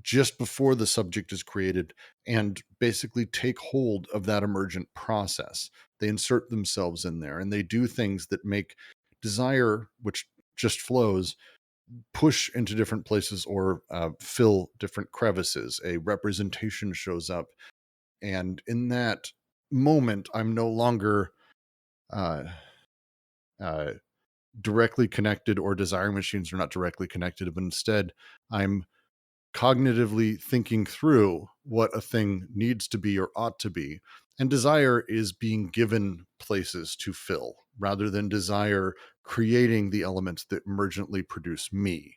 just before the subject is created and basically take hold of that emergent process. They insert themselves in there and they do things that make desire, which just flows, push into different places or fill different crevices. A representation shows up, and in that moment, I'm no longer directly connected, or desiring machines are not directly connected, but instead I'm cognitively thinking through what a thing needs to be or ought to be. And desire is being given places to fill rather than desire creating the elements that emergently produce me.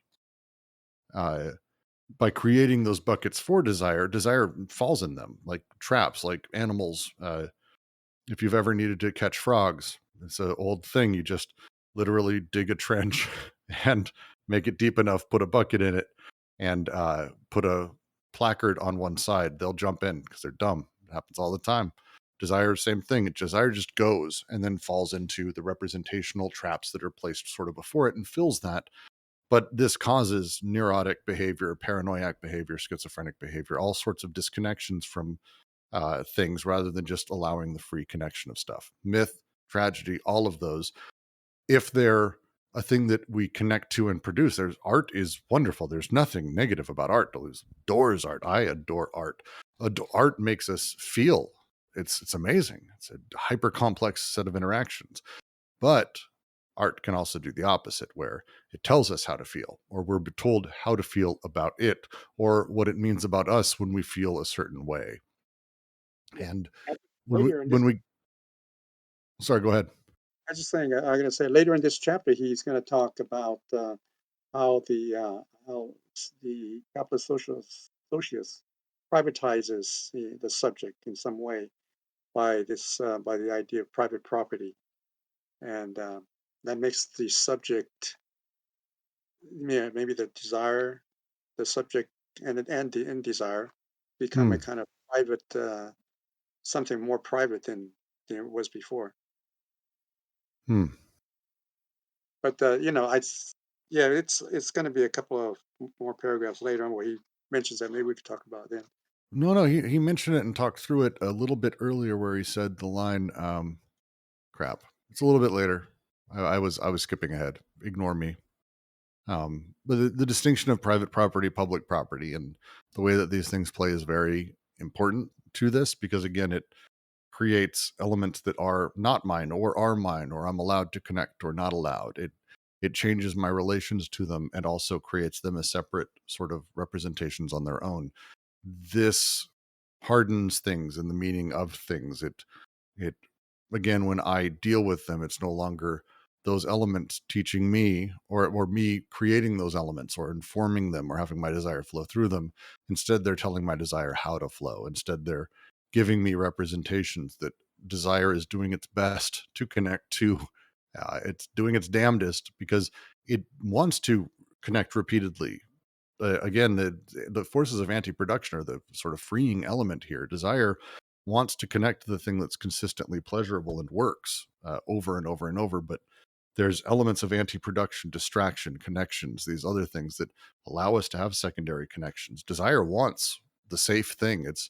By creating those buckets for desire, desire falls in them like traps, like animals. If you've ever needed to catch frogs, it's an old thing. You just literally dig a trench and make it deep enough, put a bucket in it, and put a placard on one side. They'll jump in because they're dumb. It happens all the time. Desire, same thing. Desire just goes and then falls into the representational traps that are placed sort of before it and fills that. But this causes neurotic behavior, paranoiac behavior, schizophrenic behavior, all sorts of disconnections from things rather than just allowing the free connection of stuff. Myth, tragedy, all of those, if they're a thing that we connect to and produce, there's art is wonderful. There's nothing negative about art. Adores art. I adore art. Art makes us feel. It's amazing. It's a hyper complex set of interactions. But art can also do the opposite, where it tells us how to feel, or we're told how to feel about it, or what it means about us when we feel a certain way. And sorry, go ahead. I was just saying, I'm going to say later in this chapter, he's going to talk about how the capitalist socius privatizes the subject in some way by the idea of private property, and that makes the subject, maybe the desire, the subject, and the desire become a kind of private, something more private than it was before. But it's going to be a couple of more paragraphs later on where he mentions that. Maybe we could talk about it then. No, he mentioned it and talked through it a little bit earlier, where he said the line, crap. It's a little bit later. I was skipping ahead. Ignore me. But the distinction of private property, public property, and the way that these things play is very important to this, because again, it creates elements that are not mine, or are mine, or I'm allowed to connect or not allowed. It changes my relations to them and also creates them as separate sort of representations on their own. This hardens things and the meaning of things. It again, when I deal with them, it's no longer those elements teaching me, or me creating those elements or informing them or having my desire flow through them. Instead, they're telling my desire how to flow. Instead, they're giving me representations that desire is doing its best to connect to. It's doing its damnedest because it wants to connect repeatedly. Again, the forces of anti-production are the sort of freeing element here. Desire wants to connect to the thing that's consistently pleasurable and works over and over and over, but there's elements of anti-production, distraction, connections, these other things that allow us to have secondary connections. Desire wants the safe thing. It's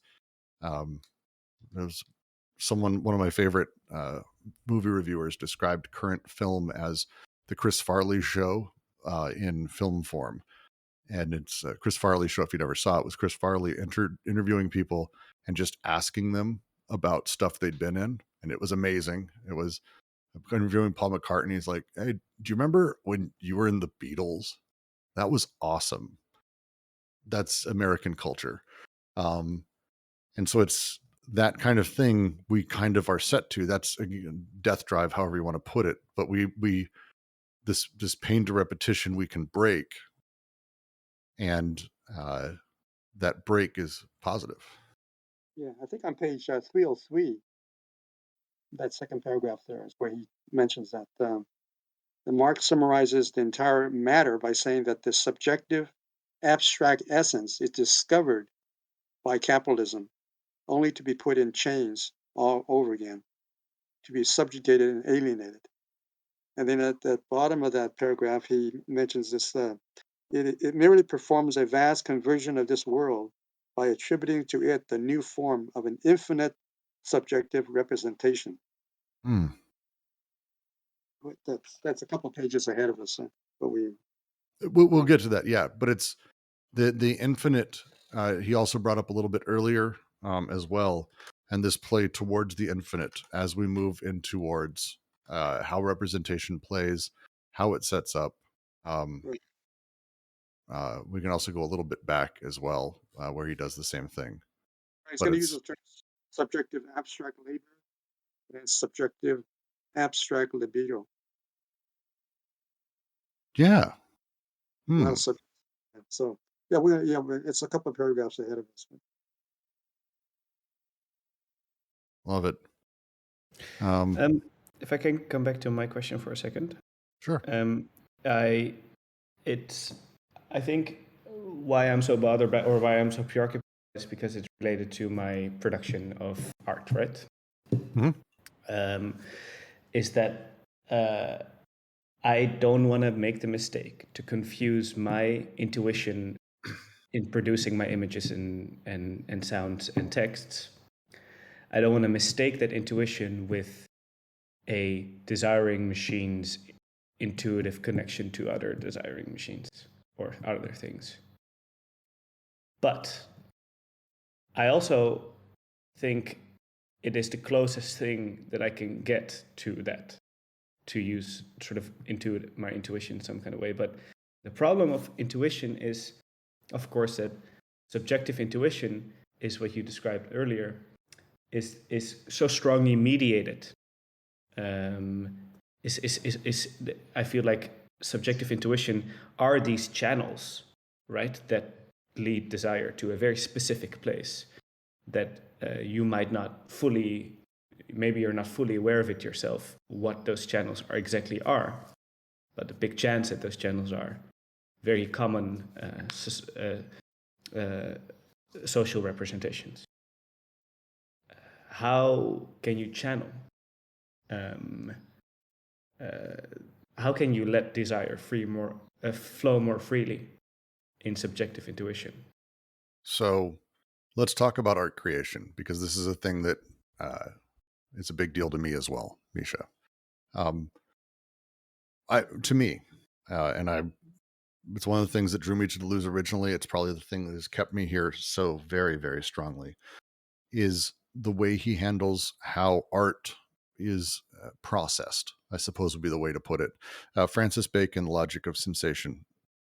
there's one of my favorite movie reviewers described current film as the Chris Farley show in film form. And it's Chris Farley show. If you never saw it, was Chris Farley interviewing people and just asking them about stuff they'd been in. And it was amazing. It was interviewing Paul McCartney. He's like, hey, do you remember when you were in the Beatles? That was awesome. That's American culture. And so it's that kind of thing we kind of are set to. That's a death drive, however you want to put it. But this pain to repetition we can break. And that break is positive. Yeah, I think on page 303, that second paragraph there is where he mentions that the Marx summarizes the entire matter by saying that the subjective, abstract essence is discovered by capitalism, only to be put in chains all over again, to be subjugated and alienated. And then at the bottom of that paragraph, he mentions this. It merely performs a vast conversion of this world by attributing to it the new form of an infinite subjective representation. That's a couple pages ahead of us, but we'll get to that. Yeah, but it's the infinite. He also brought up a little bit earlier as well, and this play towards the infinite as we move in towards how representation plays, how it sets up. We can also go a little bit back as well, where he does the same thing. He's But going to use it's the term subjective abstract labor and subjective abstract libido. yeah. Not a subject. So it's a couple of paragraphs ahead of us. Love it. If I can come back to my question for a second. Sure. I think why I'm so bothered by, or why I'm so preoccupied, is because it's related to my production of art, right? Is that I don't want to make the mistake to confuse my intuition in producing my images and sounds and texts. I don't want to mistake that intuition with a desiring machine's intuitive connection to other desiring machines or other things. But I also think it is the closest thing that I can get to that, to use sort of my intuition in some kind of way. But the problem of intuition is, of course, that subjective intuition is what you described earlier, is so strongly mediated. I feel like subjective intuition are these channels, right, that lead desire to a very specific place that you might not fully, maybe you're not fully aware of it yourself, what those channels are, but the big chance that those channels are very common social representations. How can you channel? How can you let desire flow more freely in subjective intuition? So let's talk about art creation, because this is a thing that it's a big deal to me as well, Misha. It's one of the things that drew me to Deleuze originally. It's probably the thing that has kept me here so very, very strongly, is the way he handles how art is processed, I suppose would be the way to put it. Francis Bacon, Logic of Sensation,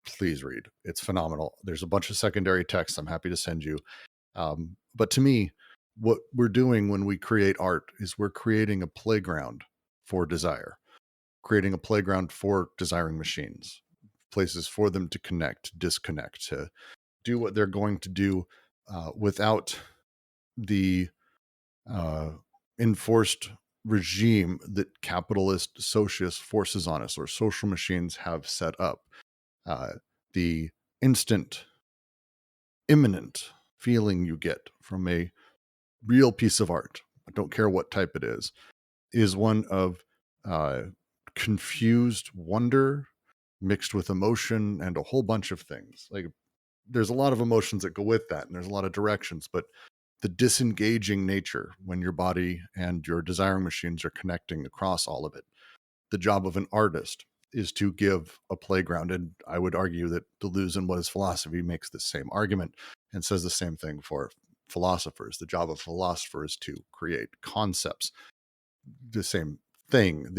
please read. It's phenomenal. There's a bunch of secondary texts I'm happy to send you. But to me, what we're doing when we create art is we're creating a playground for desire, creating a playground for desiring machines, places for them to connect, disconnect, to do what they're going to do without the enforced regime that capitalist socius forces on us, or social machines have set up. The instant, imminent feeling you get from a real piece of art, I don't care what type it is one of confused wonder mixed with emotion and a whole bunch of things. Like, there's a lot of emotions that go with that, and there's a lot of directions, but the disengaging nature when your body and your desiring machines are connecting across all of it. The job of an artist is to give a playground. And I would argue that Deleuze, in What is Philosophy, makes the same argument and says the same thing for philosophers. The job of a philosopher is to create concepts. The same thing.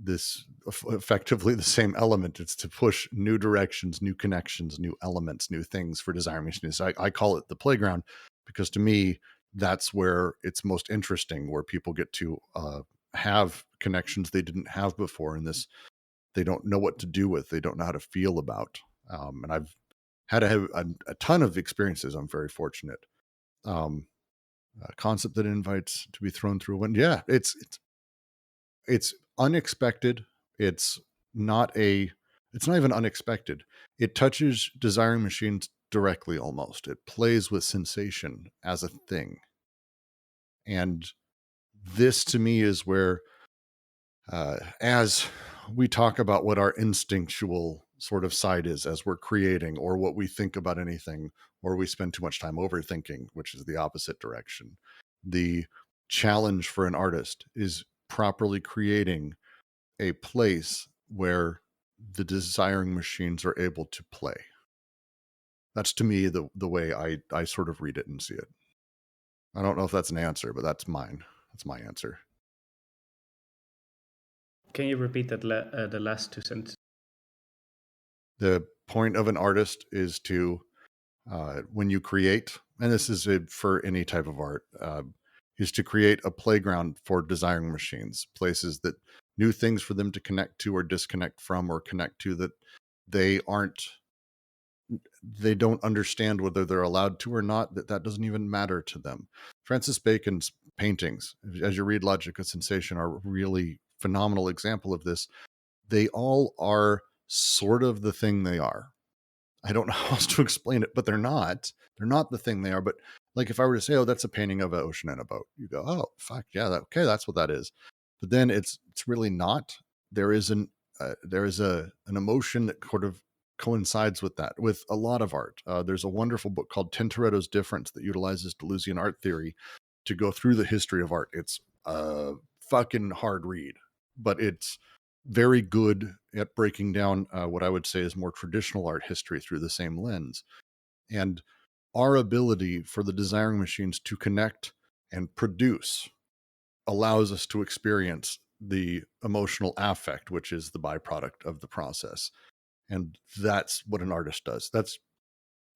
This effectively the same element. It's to push new directions, new connections, new elements, new things for desiring machines. I call it the playground, because to me, that's where it's most interesting, where people get to have connections they didn't have before, and this they don't know what to do with, they don't know how to feel about. And I've had a ton of experiences. I'm very fortunate. A concept that invites to be thrown through a window. Yeah, it's unexpected. It's not even unexpected. It touches desiring machines directly almost. It plays with sensation as a thing. And this to me is where, as we talk about what our instinctual sort of side is as we're creating, or what we think about anything, or we spend too much time overthinking, which is the opposite direction. The challenge for an artist is properly creating a place where the desiring machines are able to play. That's to me the way I sort of read it and see it. I don't know if that's an answer, but that's mine. That's my answer. Can you repeat that the last two sentences? The point of an artist is to, when you create, and this is for any type of art, is to create a playground for desiring machines, places that new things for them to connect to or disconnect from or connect to that they don't understand whether they're allowed to or not, that doesn't even matter to them. Francis Bacon's paintings, as you read Logic of Sensation, are a really phenomenal example of this. They all are sort of the thing they are. I don't know how else to explain it, but they're not the thing they are. But like if I were to say, oh, that's a painting of an ocean and a boat, you go, oh, fuck yeah, okay, that's what that is. But then it's really not. There is an emotion that sort of coincides with that, with a lot of art. There's a wonderful book called Tintoretto's Difference that utilizes Deleuzian art theory to go through the history of art. It's a fucking hard read, but it's very good at breaking down what I would say is more traditional art history through the same lens. And our ability for the desiring machines to connect and produce allows us to experience the emotional affect, which is the byproduct of the process. And that's what an artist does. That's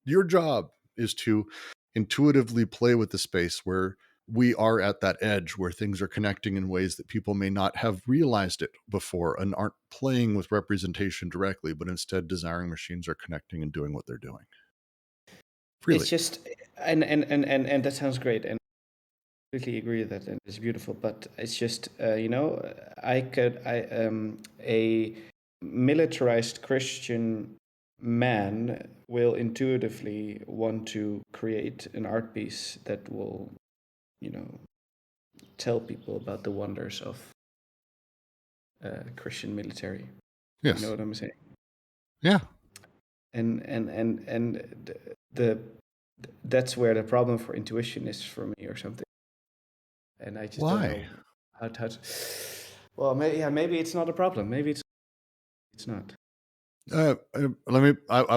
your job, is to intuitively play with the space where we are at that edge where things are connecting in ways that people may not have realized it before and aren't playing with representation directly, but instead desiring machines are connecting and doing what they're doing. Freely. It's just, and that sounds great, and I completely agree that it's beautiful, but it's just, a militarized Christian man will intuitively want to create an art piece that will, tell people about the wonders of Christian military. Yes. You know what I'm saying? Yeah. And that's where the problem for intuition is for me, or something. And I just don't know how to. Well, maybe it's not a problem. Maybe it's not. I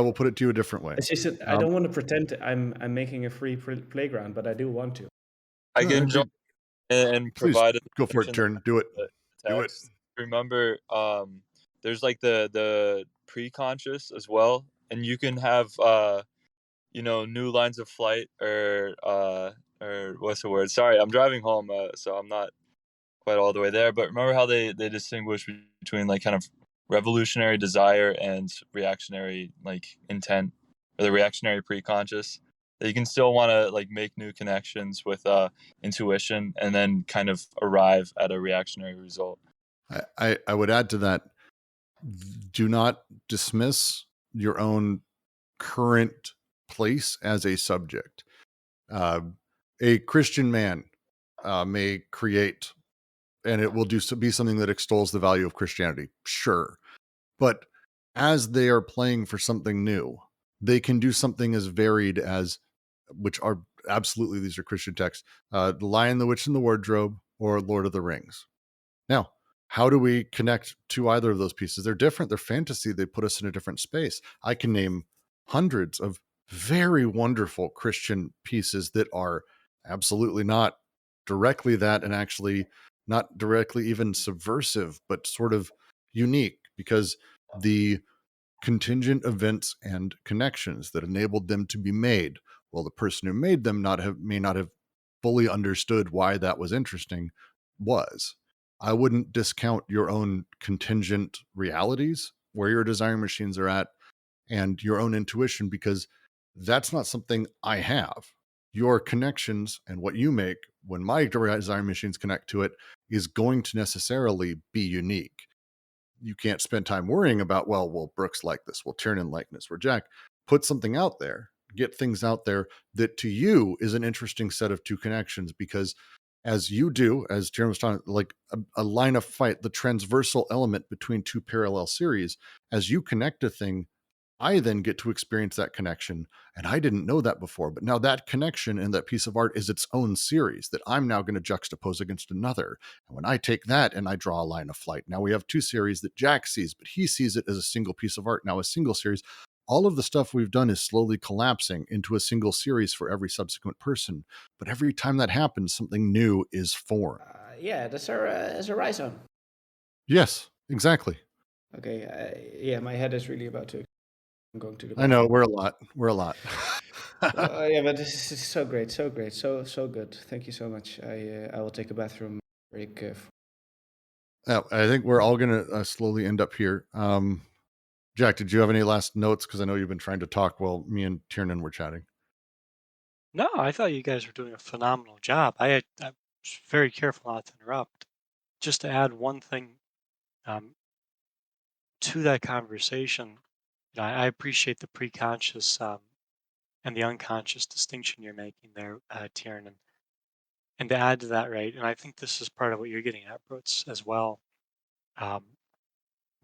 will put it to you a different way. It's just that I don't want to pretend I'm making a free playground, but I do want to. I can jump and provide a go for it, Turn. Do it. Do it. Remember, there's like the pre-conscious as well, and you can have new lines of flight or what's the word? Sorry, I'm driving home, so I'm not quite all the way there. But remember how they distinguish between like kind of revolutionary desire and reactionary like intent, or the reactionary pre-conscious. That you can still want to like make new connections with intuition and then kind of arrive at a reactionary result. I would add to that, do not dismiss your own current place as a subject. A Christian man may create, and it will be something that extols the value of Christianity, sure. But as they are playing for something new, they can do something as varied as, which are absolutely, these are Christian texts, The Lion, the Witch, and the Wardrobe, or Lord of the Rings. Now, how do we connect to either of those pieces? They're different. They're fantasy. They put us in a different space. I can name hundreds of very wonderful Christian pieces that are absolutely not directly that, and actually not directly even subversive, but sort of unique, because the contingent events and connections that enabled them to be made, well, the person who made them may not have fully understood why that was interesting. I wouldn't discount your own contingent realities, where your desiring machines are at, and your own intuition, because that's not something I have. Your connections and what you make when my desiring machines connect to it is going to necessarily be unique. You can't spend time worrying about, well, Brooks like this, well, Tiernan like this, where Jack. Put something out there, get things out there that to you is an interesting set of two connections, because as you do, as Tiernan was talking, like a line of fight, the transversal element between two parallel series, as you connect a thing, I then get to experience that connection. And I didn't know that before, but now that connection and that piece of art is its own series that I'm now going to juxtapose against another. And when I take that and I draw a line of flight, now we have two series that Jack sees, but he sees it as a single piece of art, now a single series. all of the stuff we've done is slowly collapsing into a single series for every subsequent person. But every time that happens, something new is formed. Yeah, that's a rhizome. Yes, exactly. Okay, yeah, my head is really about to. I'm going to the I bathroom. know, we're a lot. Yeah, but this is so great, so great, so good. Thank you so much. I will take a bathroom break. I think we're all going to slowly end up here. Jack, did you have any last notes? Because I know you've been trying to talk while me and Tiernan were chatting. No, I thought you guys were doing a phenomenal job. I was very careful not to interrupt. Just to add one thing to that conversation, I appreciate the pre-conscious and the unconscious distinction you're making there, Tiernan. And to add to that, right, and I think this is part of what you're getting at, Brooks, as well.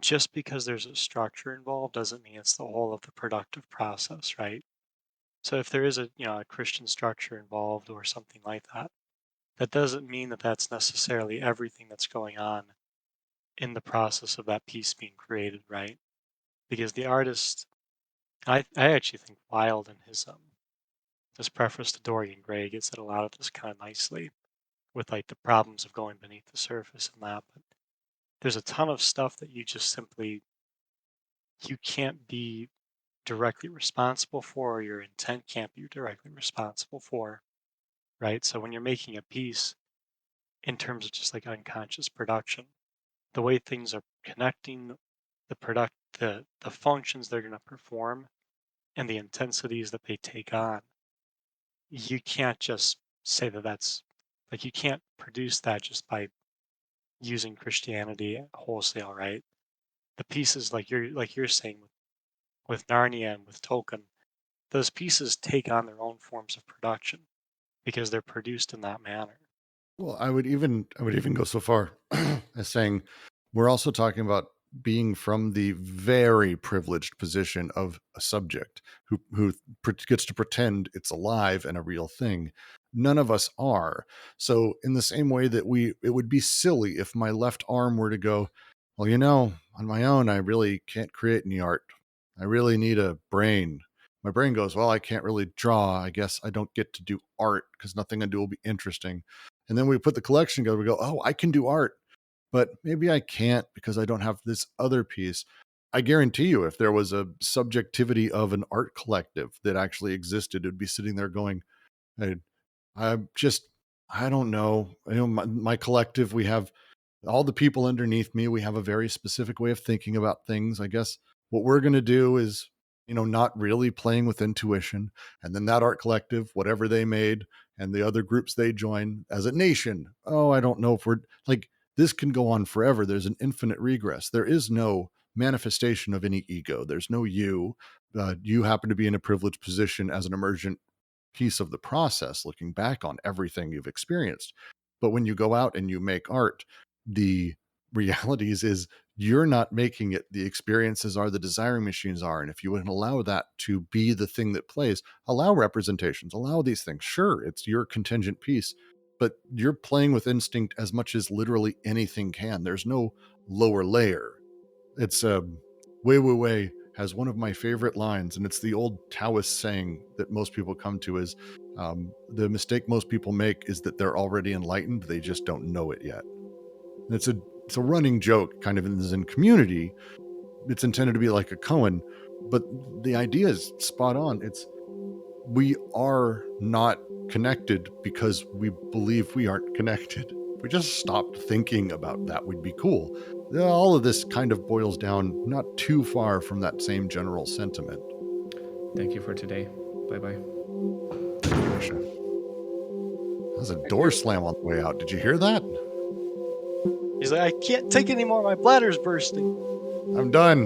Just because there's a structure involved doesn't mean it's the whole of the productive process, right? So if there is a Christian structure involved or something like that, that doesn't mean that that's necessarily everything that's going on in the process of that piece being created, right? Because the artist, I actually think Wilde in his preface to Dorian Gray gets at a lot of this kind of nicely, with like the problems of going beneath the surface and that. But there's a ton of stuff that you just simply you can't be directly responsible for, or your intent can't be directly responsible for, right? So when you're making a piece in terms of just like unconscious production, the way things are connecting, the functions they're going to perform, and the intensities that they take on, you can't just say that that's like you can't produce that just by using Christianity wholesale, right? The pieces like you're saying with Narnia and with Tolkien, those pieces take on their own forms of production because they're produced in that manner. Well, I would even go so far as saying we're also talking about being from the very privileged position of a subject who gets to pretend it's alive and a real thing. None of us are. So in the same way that it would be silly if my left arm were to go, well, on my own, I really can't create any art. I really need a brain. My brain goes, well, I can't really draw. I guess I don't get to do art because nothing I do will be interesting. And then we put the collection together. We go, oh, I can do art, but maybe I can't because I don't have this other piece. I guarantee you, if there was a subjectivity of an art collective that actually existed, it would be sitting there going, hey, I don't know. My collective, we have all the people underneath me. We have a very specific way of thinking about things. I guess what we're going to do is, not really playing with intuition. And then that art collective, whatever they made, and the other groups they join as a nation. Oh, I don't know if we're like, this can go on forever. There's an infinite regress. There is no manifestation of any ego. There's no you. You happen to be in a privileged position as an emergent piece of the process, looking back on everything you've experienced. But when you go out and you make art, the realities is you're not making it. The experiences are, the desiring machines are. And if you would allow that to be the thing that plays, allow representations, allow these things. Sure, it's your contingent piece, but you're playing with instinct as much as literally anything can. There's no lower layer. It's Wei Wu Wei has one of my favorite lines, and it's the old Taoist saying that most people come to is, the mistake most people make is that they're already enlightened. They just don't know it yet. And it's a running joke kind of in the Zen community. It's intended to be like a koan, but the idea is spot on. We are not connected because we believe we aren't connected. If we just stopped thinking about that, we'd be cool. All of this kind of boils down not too far from that same general sentiment. Thank you for today. Bye-bye. That was a door slam on the way out. Did you hear that? He's like, I can't take any more. My bladder's bursting. I'm done.